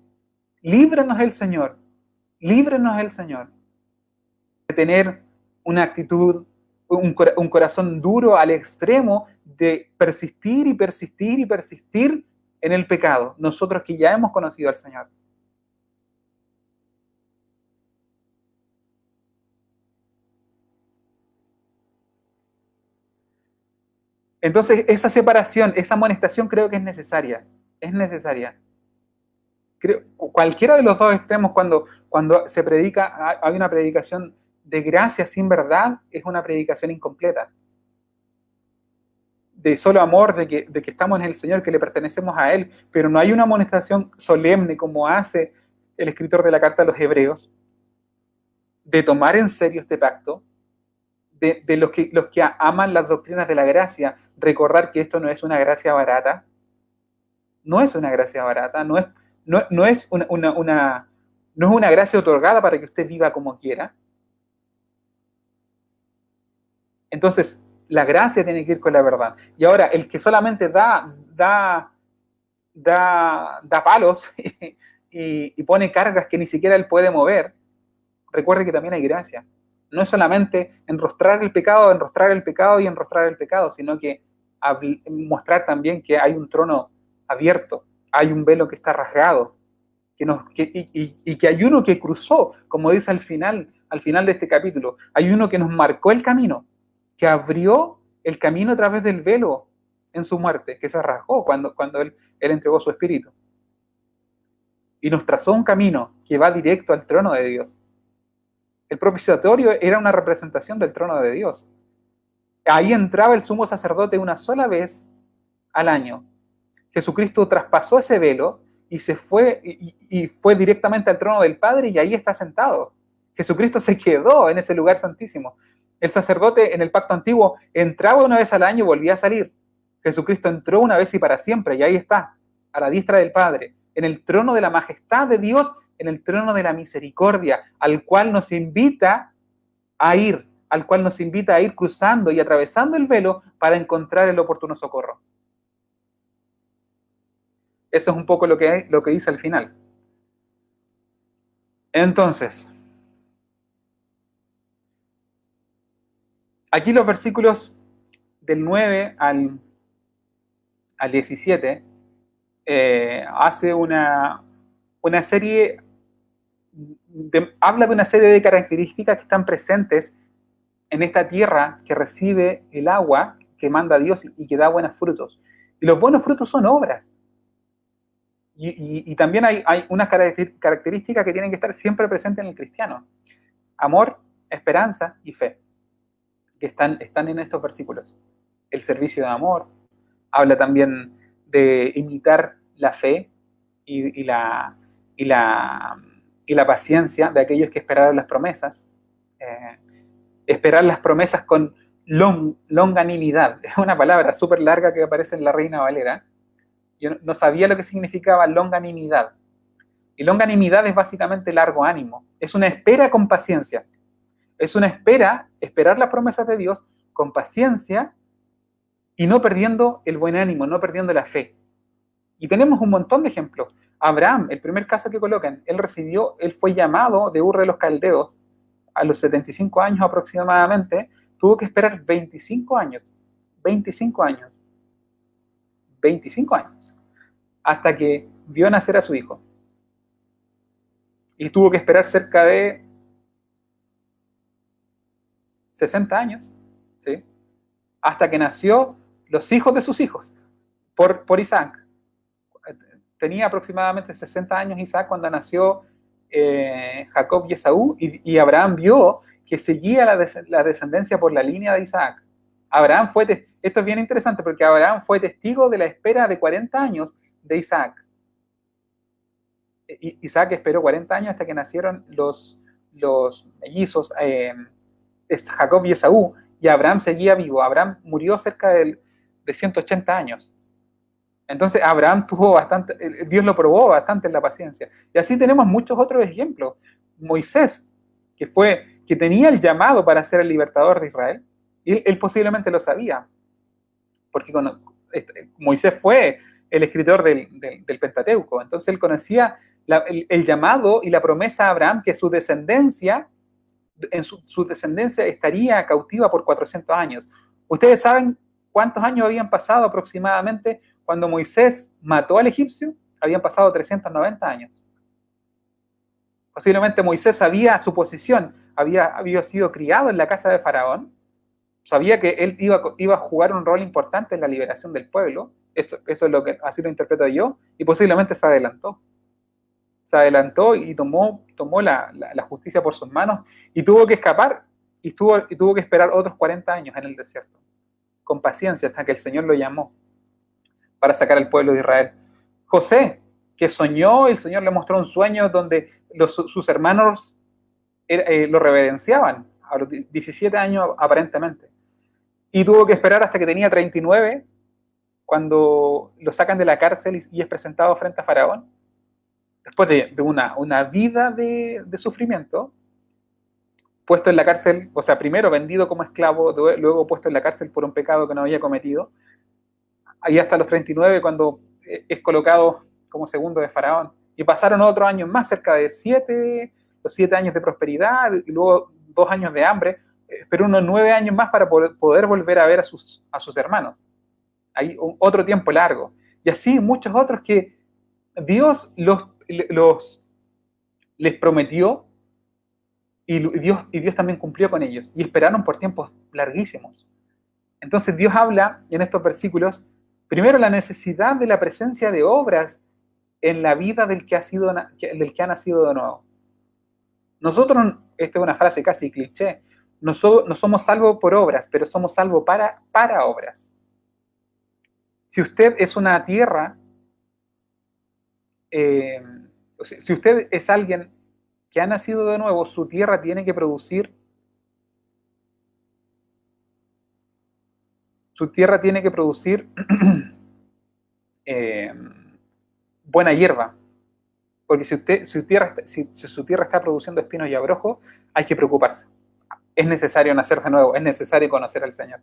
Líbranos el Señor de tener una actitud, un corazón duro al extremo de persistir y persistir y persistir en el pecado, nosotros que ya hemos conocido al Señor. Entonces, esa separación, esa amonestación creo que es necesaria. Cualquiera de los dos extremos, cuando se predica, hay una predicación de gracia sin verdad, es una predicación incompleta. De solo amor, de que estamos en el Señor, que le pertenecemos a Él, pero no hay una amonestación solemne como hace el escritor de la carta a los Hebreos, de tomar en serio este pacto, de los que aman las doctrinas de la gracia, recordar que esto no es una gracia barata, no es una gracia otorgada para que usted viva como quiera. Entonces, la gracia tiene que ir con la verdad. Y ahora, el que solamente da palos y pone cargas que ni siquiera él puede mover, recuerde que también hay gracia. No es solamente enrostrar el pecado, sino que mostrar también que hay un trono abierto, hay un velo que está rasgado, y que hay uno que cruzó, como dice al final de este capítulo, hay uno que nos marcó el camino, que abrió el camino a través del velo en su muerte, que se rasgó cuando él entregó su espíritu. y nos trazó un camino que va directo al trono de Dios. El propiciatorio era una representación del trono de Dios. Ahí entraba el sumo sacerdote una sola vez al año. Jesucristo traspasó ese velo y se fue y fue directamente al trono del Padre y ahí está sentado. Jesucristo se quedó en ese lugar santísimo. El sacerdote en el pacto antiguo entraba una vez al año y volvía a salir. Jesucristo entró una vez y para siempre y ahí está, a la diestra del Padre, en el trono de la majestad de Dios, en el trono de la misericordia, al cual nos invita a ir, cruzando y atravesando el velo para encontrar el oportuno socorro. Eso es un poco lo que dice al final. Entonces, aquí los versículos del 9 al 17 hace una serie, habla de una serie de características que están presentes en esta tierra que recibe el agua que manda Dios y que da buenos frutos. Y los buenos frutos son obras. Y también hay unas características que tienen que estar siempre presentes en el cristiano. Amor, esperanza y fe, que están en estos versículos. El servicio de amor, habla también de imitar la fe y la paciencia de aquellos que esperaron las promesas. Esperar las promesas con longanimidad. Es una palabra súper larga que aparece en la Reina Valera. Yo no sabía lo que significaba longanimidad. Y longanimidad es básicamente largo ánimo. Es una espera con paciencia. Es una esperar las promesas de Dios con paciencia y no perdiendo el buen ánimo, no perdiendo la fe. Y tenemos un montón de ejemplos. Abraham, el primer caso que colocan, él fue llamado de Ur de los Caldeos a los 75 años aproximadamente, tuvo que esperar 25 años, hasta que vio nacer a su hijo. Y tuvo que esperar cerca de 60 años, ¿sí? Hasta que nació los hijos de sus hijos, por Isaac. Tenía aproximadamente 60 años Isaac cuando nació Jacob y Esaú, y Abraham vio que seguía la descendencia por la línea de Isaac. Esto es bien interesante porque Abraham fue testigo de la espera de 40 años de Isaac. Isaac esperó 40 años hasta que nacieron los mellizos Jacob y Esaú, y Abraham seguía vivo. Abraham murió cerca de 180 años. Entonces Abraham Dios lo probó bastante en la paciencia. Y así tenemos muchos otros ejemplos. Moisés, que tenía el llamado para ser el libertador de Israel, y él posiblemente lo sabía, porque Moisés fue el escritor del Pentateuco. Entonces él conocía el llamado y la promesa a Abraham que su descendencia estaría cautiva por 400 años. ¿Ustedes saben cuántos años habían pasado aproximadamente cuando Moisés mató al egipcio? Habían pasado 390 años. Posiblemente Moisés sabía su posición, había sido criado en la casa de Faraón, sabía que él iba a jugar un rol importante en la liberación del pueblo. Eso es así lo interpreto yo, y posiblemente se adelantó y tomó la justicia por sus manos y tuvo que escapar y tuvo que esperar otros 40 años en el desierto, con paciencia hasta que el Señor lo llamó para sacar al pueblo de Israel. José, que soñó, el Señor le mostró un sueño donde sus hermanos lo reverenciaban a los 17 años aparentemente, y tuvo que esperar hasta que tenía 39 cuando lo sacan de la cárcel y es presentado frente a Faraón. Después de una vida de sufrimiento, puesto en la cárcel, o sea, primero vendido como esclavo, luego puesto en la cárcel por un pecado que no había cometido, ahí hasta los 39 cuando es colocado como segundo de Faraón. Y pasaron otros años más, cerca de los 7 años de prosperidad, y luego 2 años de hambre, pero unos 9 años más para poder volver a ver a sus hermanos. Hay otro tiempo largo. Y así muchos otros que Dios les prometió y Dios también cumplió con ellos y esperaron por tiempos larguísimos. Entonces Dios habla en estos versículos primero la necesidad de la presencia de obras en la vida del que ha nacido de nuevo. Nosotros, esta es una frase casi cliché, no somos salvos por obras, pero somos salvos para obras. Si usted es una tierra, si usted es alguien que ha nacido de nuevo, su tierra tiene que producir, eh, buena hierba. Porque si su tierra está produciendo espinos y abrojos, hay que preocuparse. Es necesario nacer de nuevo, es necesario conocer al Señor.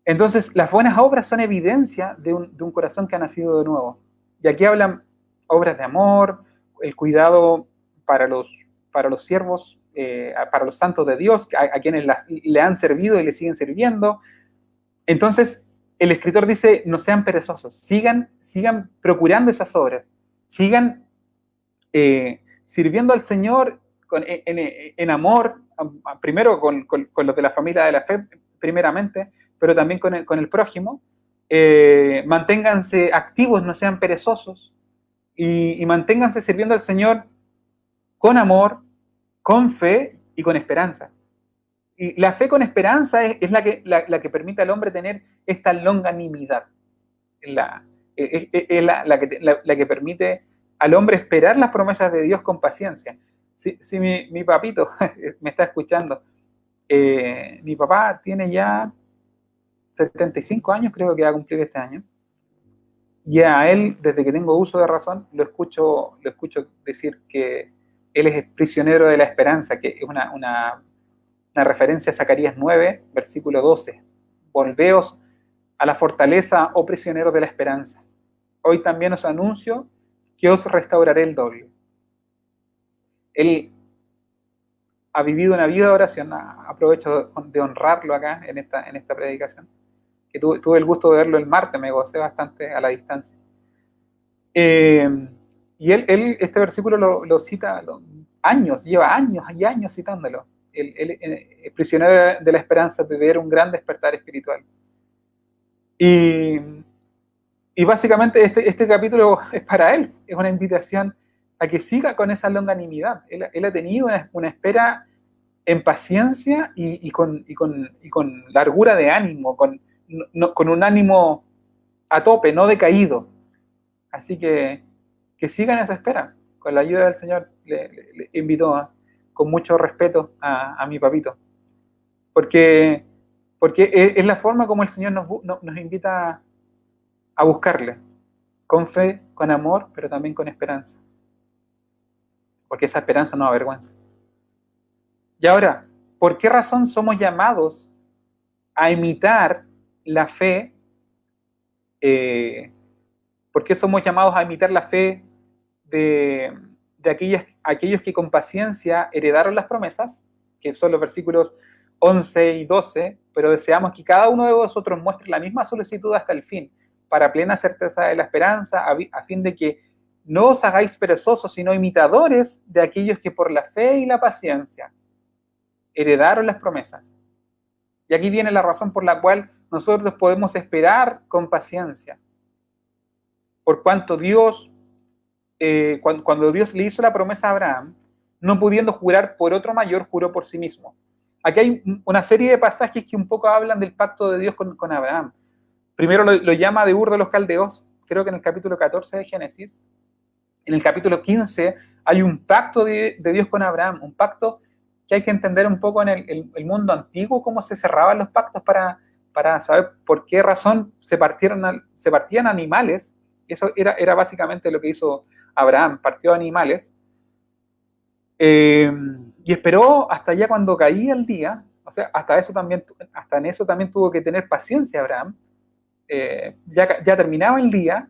Entonces, las buenas obras son evidencia de un corazón que ha nacido de nuevo. Y aquí hablan obras de amor, el cuidado para los siervos, para los santos de Dios, a quienes le han servido y le siguen sirviendo. Entonces, el escritor dice, no sean perezosos, sigan procurando esas obras, sigan sirviendo al Señor en amor, primero con los de la familia de la fe, primeramente, pero también con el prójimo. Manténganse activos, no sean perezosos, y manténganse sirviendo al Señor con amor, con fe y con esperanza. Y la fe con esperanza es la que permite al hombre tener esta longanimidad. Es la que permite al hombre esperar las promesas de Dios con paciencia. Si mi papito me está escuchando, mi papá tiene ya 75 años, creo que va a cumplir este año, y a él, desde que tengo uso de razón, lo escucho decir que él es prisionero de la esperanza, que es una referencia a Zacarías 9, versículo 12. Volveos a la fortaleza, oh prisioneros de la esperanza. Hoy también os anuncio que os restauraré el doble. Él ha vivido una vida de oración, aprovecho de honrarlo acá en esta predicación, que tuve el gusto de verlo el martes, me gocé bastante a la distancia. Y él este versículo lo cita lleva años y años citándolo. Él es prisionero de la esperanza de ver un gran despertar espiritual. Y básicamente este capítulo es para él, es una invitación a que siga con esa longanimidad. Él ha tenido una espera en paciencia y con largura de ánimo, con un ánimo a tope, no decaído. Así que sigan esa espera. Con la ayuda del Señor le invito con mucho respeto a mi papito. Porque es la forma como el Señor nos invita a buscarle, con fe, con amor, pero también con esperanza. Porque esa esperanza no avergüenza. Y ahora, ¿por qué razón somos llamados a imitar la fe? ¿Por qué somos llamados a imitar la fe de aquellos que con paciencia heredaron las promesas, que son los versículos 11 y 12, pero deseamos que cada uno de vosotros muestre la misma solicitud hasta el fin, para plena certeza de la esperanza, a fin de que no os hagáis perezosos, sino imitadores de aquellos que por la fe y la paciencia heredaron las promesas. Y aquí viene la razón por la cual nosotros podemos esperar con paciencia. Por cuanto Dios, cuando Dios le hizo la promesa a Abraham, no pudiendo jurar por otro mayor, juró por sí mismo. Aquí hay una serie de pasajes que un poco hablan del pacto de Dios con Abraham. Primero lo llama de Ur de los Caldeos, creo que en el capítulo 14 de Génesis. En el capítulo 15 hay un pacto de Dios con Abraham, un pacto que hay que entender un poco en el mundo antiguo, cómo se cerraban los pactos para saber por qué razón se partían animales. Eso era básicamente lo que hizo Abraham, partió animales, y esperó hasta allá cuando caía el día. O sea, hasta en eso también tuvo que tener paciencia Abraham. Ya terminaba el día,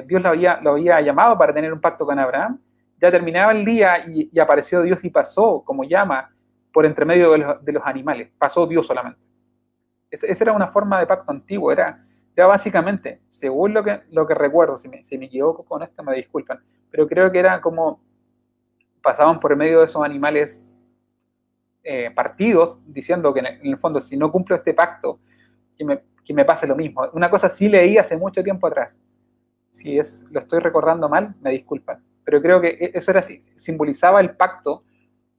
Dios lo había llamado para tener un pacto con Abraham, ya terminaba el día y apareció Dios y pasó, como llama, por entre medio de los animales, pasó Dios solamente. Esa era una forma de pacto antiguo, era básicamente, según lo que recuerdo, si me equivoco con esto me disculpan, pero creo que era como pasaban por medio de esos animales partidos, diciendo que en el fondo, si no cumplo este pacto, que me pase lo mismo. Una cosa sí leí hace mucho tiempo atrás. lo estoy recordando mal, me disculpan. Pero creo que eso simbolizaba el pacto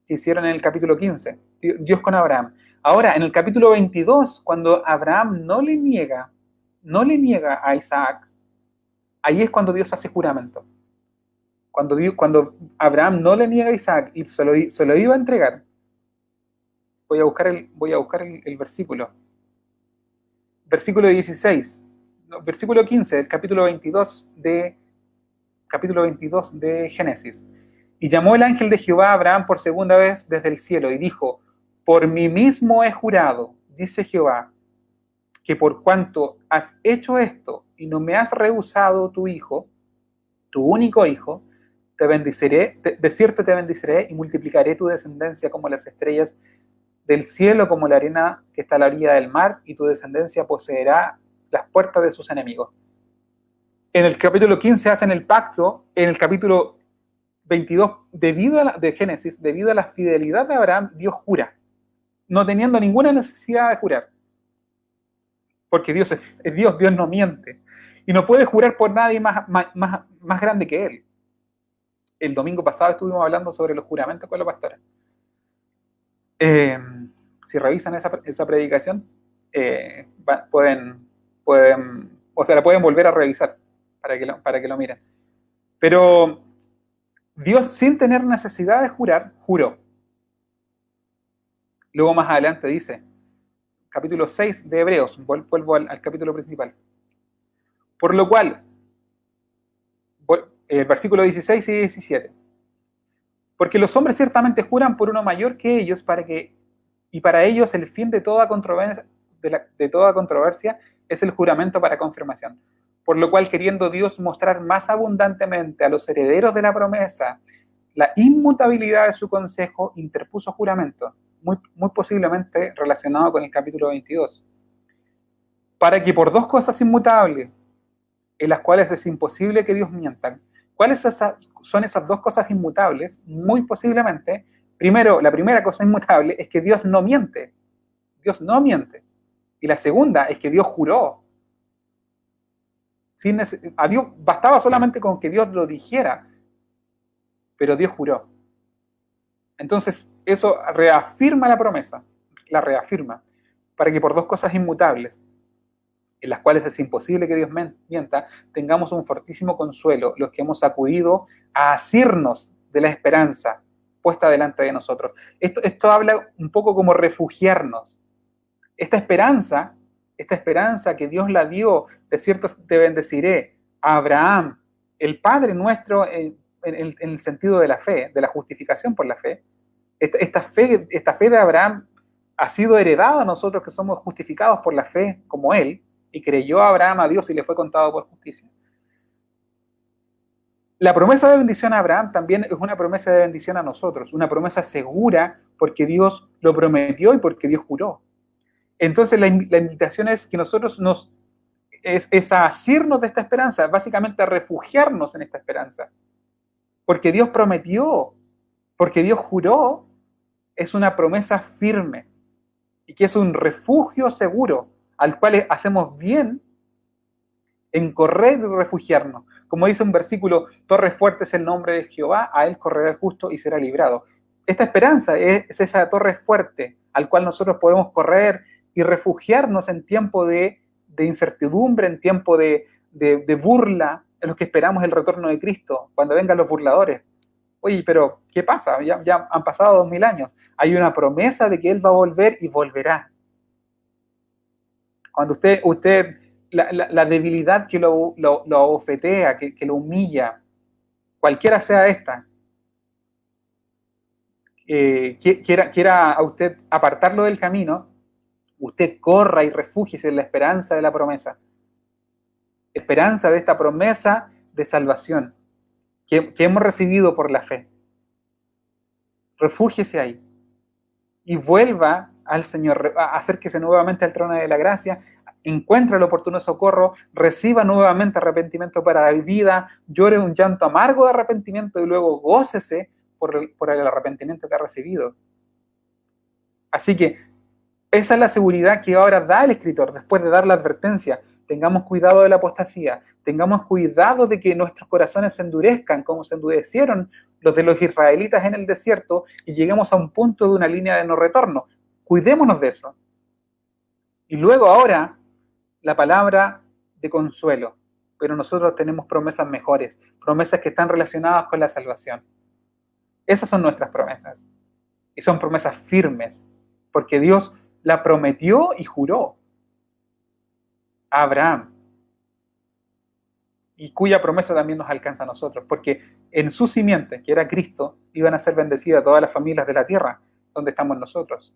que hicieron en el capítulo 15, Dios con Abraham. Ahora, en el capítulo 22, cuando Abraham no le niega a Isaac, ahí es cuando Dios hace juramento. Cuando Abraham no le niega a Isaac y se lo iba a entregar, voy a buscar el versículo. Versículo 16, versículo 15 del capítulo 22 de Génesis. Y llamó el ángel de Jehová a Abraham por segunda vez desde el cielo y dijo: por mí mismo he jurado, dice Jehová, que por cuanto has hecho esto y no me has rehusado tu hijo, tu único hijo, te bendeciré, de cierto te bendeciré y multiplicaré tu descendencia como las estrellas del cielo, como la arena que está a la orilla del mar, y tu descendencia poseerá las puertas de sus enemigos. En el capítulo 15 hacen el pacto, en el capítulo 22, de Génesis, debido a la fidelidad de Abraham, Dios jura, no teniendo ninguna necesidad de jurar. Porque Dios es Dios, Dios no miente. Y no puede jurar por nadie más grande que Él. El domingo pasado estuvimos hablando sobre los juramentos con la pastora. Si revisan esa predicación, la pueden volver a revisar para que lo miren. Pero Dios, sin tener necesidad de jurar, juró. Luego más adelante dice, capítulo 6 de Hebreos, vuelvo al capítulo principal. Por lo cual, versículo 16 y 17. Porque los hombres ciertamente juran por uno mayor que ellos, y para ellos el fin de toda controversia es el juramento para confirmación. Por lo cual, queriendo Dios mostrar más abundantemente a los herederos de la promesa la inmutabilidad de su consejo, interpuso juramento, muy posiblemente relacionado con el capítulo 22, para que por dos cosas inmutables, en las cuales es imposible que Dios mienta. ¿Cuáles son esas dos cosas inmutables? Muy posiblemente, la primera cosa inmutable es que Dios no miente. Dios no miente. Y la segunda es que Dios juró. A Dios bastaba solamente con que Dios lo dijera, pero Dios juró. Entonces, eso reafirma la promesa, la reafirma, para que por dos cosas inmutables, en las cuales es imposible que Dios mienta, tengamos un fortísimo consuelo, los que hemos acudido a asirnos de la esperanza puesta delante de nosotros. Esto habla un poco como refugiarnos. Esta esperanza que Dios la dio, de cierto te bendeciré, a Abraham, el Padre nuestro en el sentido de la fe, de la justificación por la fe. Esta fe de Abraham ha sido heredada a nosotros que somos justificados por la fe como Él, y creyó Abraham a Dios y le fue contado por justicia. La promesa de bendición a Abraham también es una promesa de bendición a nosotros, una promesa segura porque Dios lo prometió y porque Dios juró. Entonces la invitación es que nosotros es a asirnos de esta esperanza, básicamente a refugiarnos en esta esperanza. Porque Dios prometió, porque Dios juró, es una promesa firme y que es un refugio seguro al cual hacemos bien en correr y refugiarnos. Como dice un versículo, torre fuerte es el nombre de Jehová, a él correrá el justo y será librado. Esta esperanza es esa torre fuerte al cual nosotros podemos correr y refugiarnos en tiempo de incertidumbre, en tiempo de burla, en los que esperamos el retorno de Cristo, cuando vengan los burladores. Oye, pero ¿qué pasa? Ya han pasado 2000 años. Hay una promesa de que Él va a volver y volverá. Cuando la debilidad que lo abofetea, que lo humilla, cualquiera sea esta, quiera a usted apartarlo del camino, usted corra y refúgiese en la esperanza de la promesa. Esperanza de esta promesa de salvación que hemos recibido por la fe. Refúgiese ahí y vuelva al Señor, acérquese nuevamente al trono de la gracia, encuentre el oportuno socorro, reciba nuevamente arrepentimiento para la vida, llore un llanto amargo de arrepentimiento y luego gócese por el arrepentimiento que ha recibido. Así que esa es la seguridad que ahora da el escritor después de dar la advertencia. tengamos cuidado de la apostasía, tengamos cuidado de que nuestros corazones se endurezcan como se endurecieron los de los israelitas en el desierto y lleguemos a un punto de una línea de no retorno. Cuidémonos de eso. Y luego ahora, la palabra de consuelo. Pero nosotros tenemos promesas mejores, promesas que están relacionadas con la salvación. Esas son nuestras promesas. Y son promesas firmes, porque Dios la prometió y juró a Abraham, y cuya promesa también nos alcanza a nosotros, porque en su simiente, que era Cristo, iban a ser bendecidas todas las familias de la tierra, donde estamos nosotros.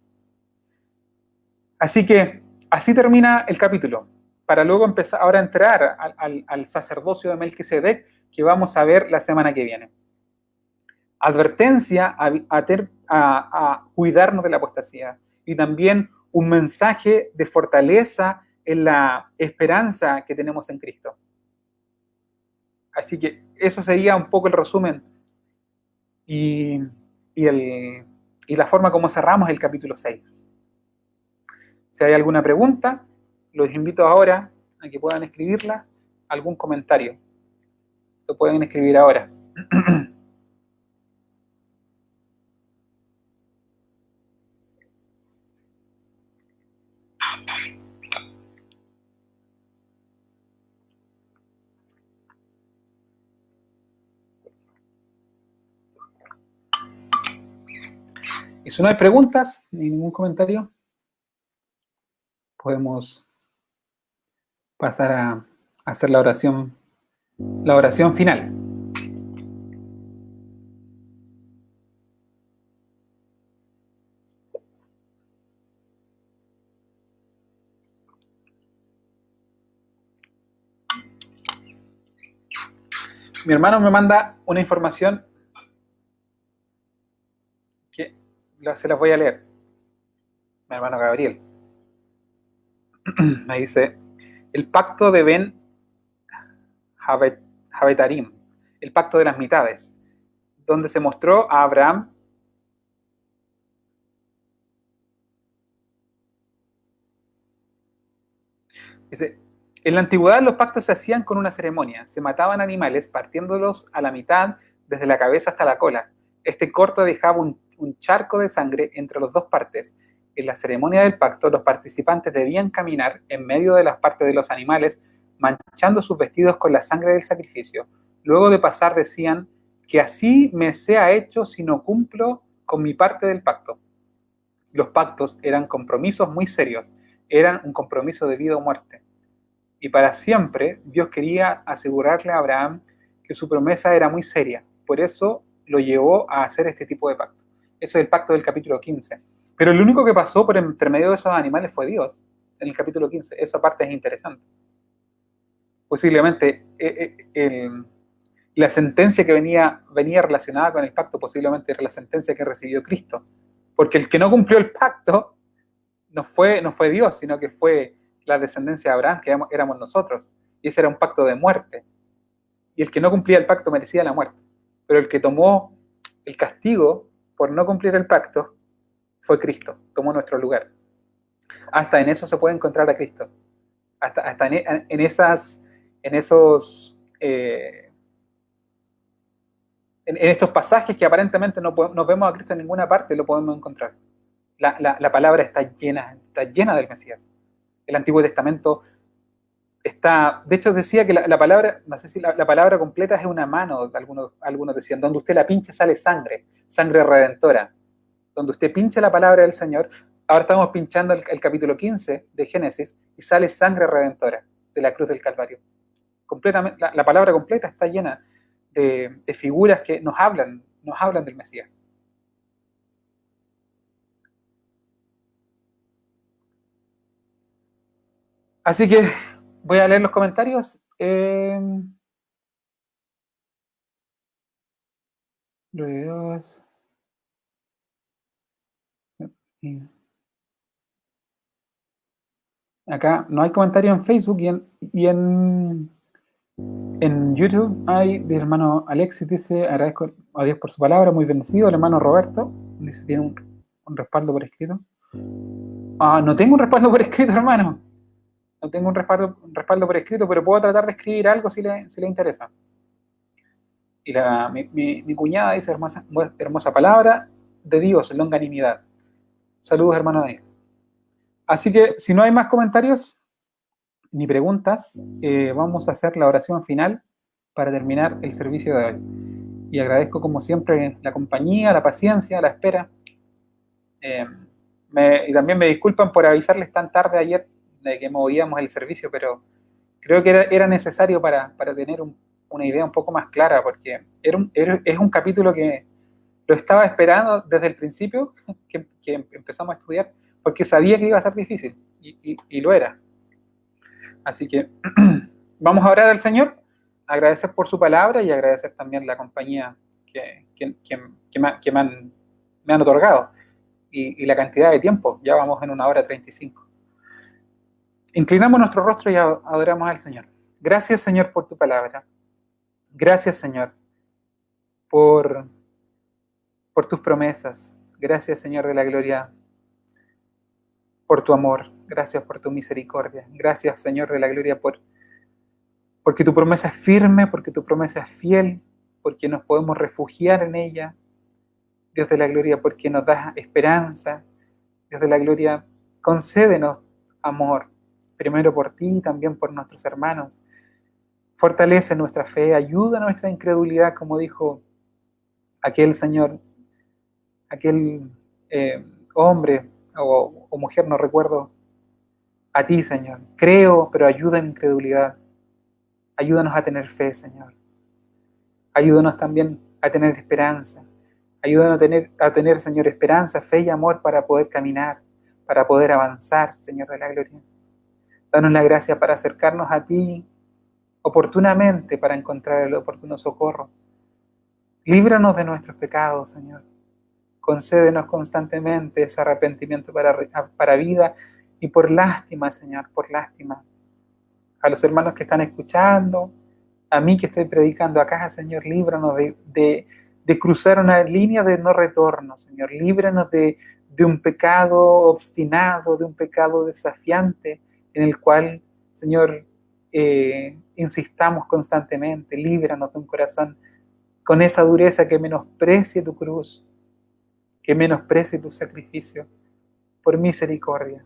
Así que, así termina el capítulo, para luego empezar ahora a entrar al sacerdocio de Melquisedec, que vamos a ver la semana que viene. Advertencia a cuidarnos de la apostasía, y también un mensaje de fortaleza en la esperanza que tenemos en Cristo. Así que eso sería un poco el resumen y la forma como cerramos el capítulo 6. Si hay alguna pregunta, los invito ahora a que puedan escribirla, algún comentario. Lo pueden escribir ahora. Y si no hay preguntas ni ningún comentario, podemos pasar a hacer la oración final. Mi hermano me manda una información que se las voy a leer. Mi hermano Gabriel me dice: el pacto de Ben Javetarim, el pacto de las mitades, donde se mostró a Abraham dice, en la antigüedad los pactos se hacían con una ceremonia, se mataban animales partiéndolos a la mitad desde la cabeza hasta la cola. Este corte dejaba un charco de sangre entre las dos partes. En la ceremonia del pacto, los participantes debían caminar en medio de las partes de los animales, manchando sus vestidos con la sangre del sacrificio. Luego de pasar decían, que así me sea hecho si no cumplo con mi parte del pacto. Los pactos eran compromisos muy serios, eran un compromiso de vida o muerte. Y para siempre Dios quería asegurarle a Abraham que su promesa era muy seria. Por eso lo llevó a hacer este tipo de pacto. Eso es el pacto del capítulo 15. Pero el único que pasó por entre medio de esos animales fue Dios, en el capítulo 15. Esa parte es interesante. Posiblemente la sentencia que venía relacionada con el pacto posiblemente era la sentencia que recibió Cristo. Porque el que no cumplió el pacto no fue Dios, sino que fue la descendencia de Abraham, que éramos nosotros. Y ese era un pacto de muerte. Y el que no cumplía el pacto merecía la muerte. Pero el que tomó el castigo por no cumplir el pacto fue Cristo, tomó nuestro lugar. Hasta en eso se puede encontrar a Cristo. Hasta en estos pasajes que aparentemente no vemos a Cristo en ninguna parte, lo podemos encontrar. La palabra está llena del Mesías. El Antiguo Testamento está, de hecho decía que la palabra, no sé si la palabra completa es una mano, algunos decían, donde usted la pinche sale sangre redentora. Donde usted pinche la palabra del Señor, ahora estamos pinchando el capítulo 15 de Génesis y sale sangre redentora de la cruz del Calvario. Completamente, la palabra completa está llena de figuras que nos hablan del Mesías. Así que voy a leer los comentarios. Acá no hay comentarios en Facebook y en YouTube hay del hermano Alexis, dice, agradezco a Dios por su palabra, muy bendecido. El hermano Roberto dice, tiene un respaldo por escrito. No tengo un respaldo por escrito, hermano. no tengo un respaldo por escrito, pero puedo tratar de escribir algo si le interesa. Y mi cuñada dice, hermosa palabra de Dios, longanimidad. Saludos, hermano Daniel. Así que, si no hay más comentarios ni preguntas, vamos a hacer la oración final para terminar el servicio de hoy. Y agradezco, como siempre, la compañía, la paciencia, la espera. Y también me disculpan por avisarles tan tarde ayer de que movíamos el servicio, pero creo que era necesario para tener una idea un poco más clara, porque es un capítulo que lo estaba esperando desde el principio que empezamos a estudiar, porque sabía que iba a ser difícil, y lo era. Así que vamos a orar al Señor, agradecer por su palabra y agradecer también la compañía que me han otorgado y la cantidad de tiempo. Ya vamos en 1 hora 35. Inclinamos nuestro rostro y adoramos al Señor. Gracias, Señor, por tu palabra. Gracias, Señor, por tus promesas. Gracias, Señor de la gloria, por tu amor. Gracias por tu misericordia. Gracias, Señor de la gloria, porque tu promesa es firme, porque tu promesa es fiel, porque nos podemos refugiar en ella. Dios de la gloria, porque nos das esperanza. Dios de la gloria, concédenos amor, primero por ti y también por nuestros hermanos. Fortalece nuestra fe, ayuda a nuestra incredulidad, como dijo aquel Señor, aquel hombre o mujer, no recuerdo, a ti, Señor. Creo, pero ayuda en mi incredulidad. Ayúdanos a tener fe, Señor. Ayúdanos también a tener esperanza. Ayúdanos a tener, Señor, esperanza, fe y amor para poder caminar, para poder avanzar, Señor de la gloria. Danos la gracia para acercarnos a ti oportunamente, para encontrar el oportuno socorro. Líbranos de nuestros pecados, Señor. Concédenos constantemente ese arrepentimiento para vida y por lástima, Señor, por lástima. A los hermanos que están escuchando, a mí que estoy predicando acá, Señor, líbranos de cruzar una línea de no retorno, Señor. Líbranos de un pecado obstinado, de un pecado desafiante, en el cual, Señor, insistamos constantemente. Líbranos de un corazón con esa dureza que menosprecie tu cruz, que menosprecie tu sacrificio. Por misericordia,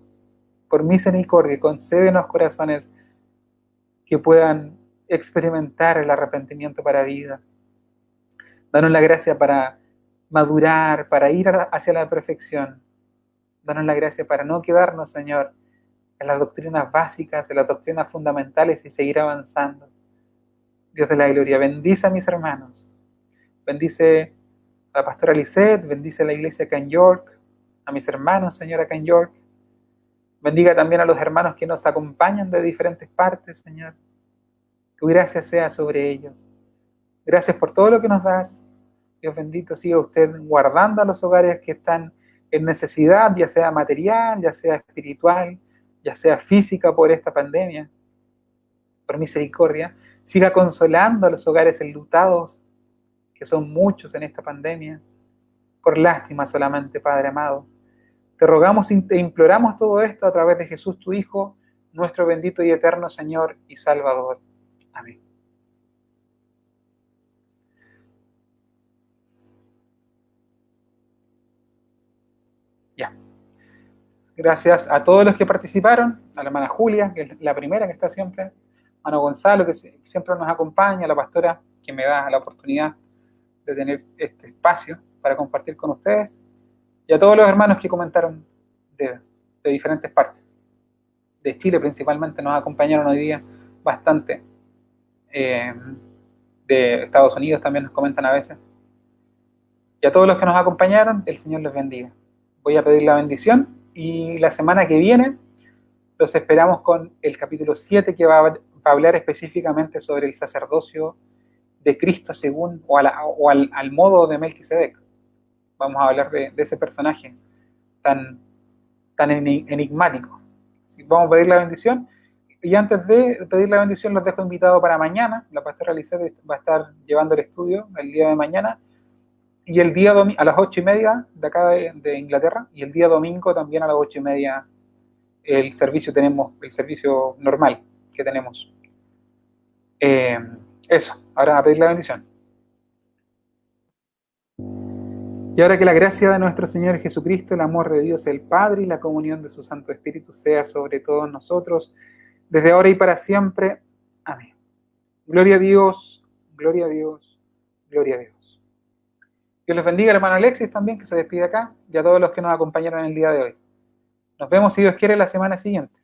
concédenos corazones que puedan experimentar el arrepentimiento para vida. Danos la gracia para madurar, para ir hacia la perfección. Danos la gracia para no quedarnos, Señor, en las doctrinas básicas, en las doctrinas fundamentales y seguir avanzando. Dios de la gloria, bendice a mis hermanos. Bendice a la pastora Lisette, bendice a la iglesia acá en York, a mis hermanos, Señor, acá en York. Bendiga también a los hermanos que nos acompañan de diferentes partes, Señor. Tu gracia sea sobre ellos. Gracias por todo lo que nos das. Dios bendito, siga usted guardando a los hogares que están en necesidad, ya sea material, ya sea espiritual, ya sea física por esta pandemia. Por misericordia, siga consolando a los hogares enlutados, que son muchos en esta pandemia. Por lástima solamente, Padre amado. Te rogamos e imploramos todo esto a través de Jesús, tu Hijo, nuestro bendito y eterno Señor y Salvador. Amén. Ya. Gracias a todos los que participaron, a la hermana Julia, que es la primera que está siempre, hermano Gonzalo, que siempre nos acompaña, a la pastora, que me da la oportunidad de tener este espacio para compartir con ustedes, y a todos los hermanos que comentaron de diferentes partes. De Chile principalmente nos acompañaron hoy día bastante. De Estados Unidos también nos comentan a veces. Y a todos los que nos acompañaron, el Señor les bendiga. Voy a pedir la bendición y la semana que viene los esperamos con el capítulo 7, que va a hablar específicamente sobre el sacerdocio de Cristo según al modo de Melquisedec. Vamos a hablar de ese personaje tan enigmático. Así, vamos a pedir la bendición. Y antes de pedir la bendición, los dejo invitados para mañana. La pastora Lisette va a estar llevando el estudio el día de mañana. Y el día domingo, a las 8:30 de acá de Inglaterra. Y el día domingo también a las 8:30 el servicio normal que tenemos. Eso, ahora a pedir la bendición. Y ahora que la gracia de nuestro Señor Jesucristo, el amor de Dios el Padre y la comunión de su Santo Espíritu sea sobre todos nosotros, desde ahora y para siempre. Amén. Gloria a Dios, gloria a Dios, gloria a Dios. Dios les bendiga al hermano Alexis también, que se despide acá, y a todos los que nos acompañaron el día de hoy. Nos vemos, si Dios quiere, la semana siguiente.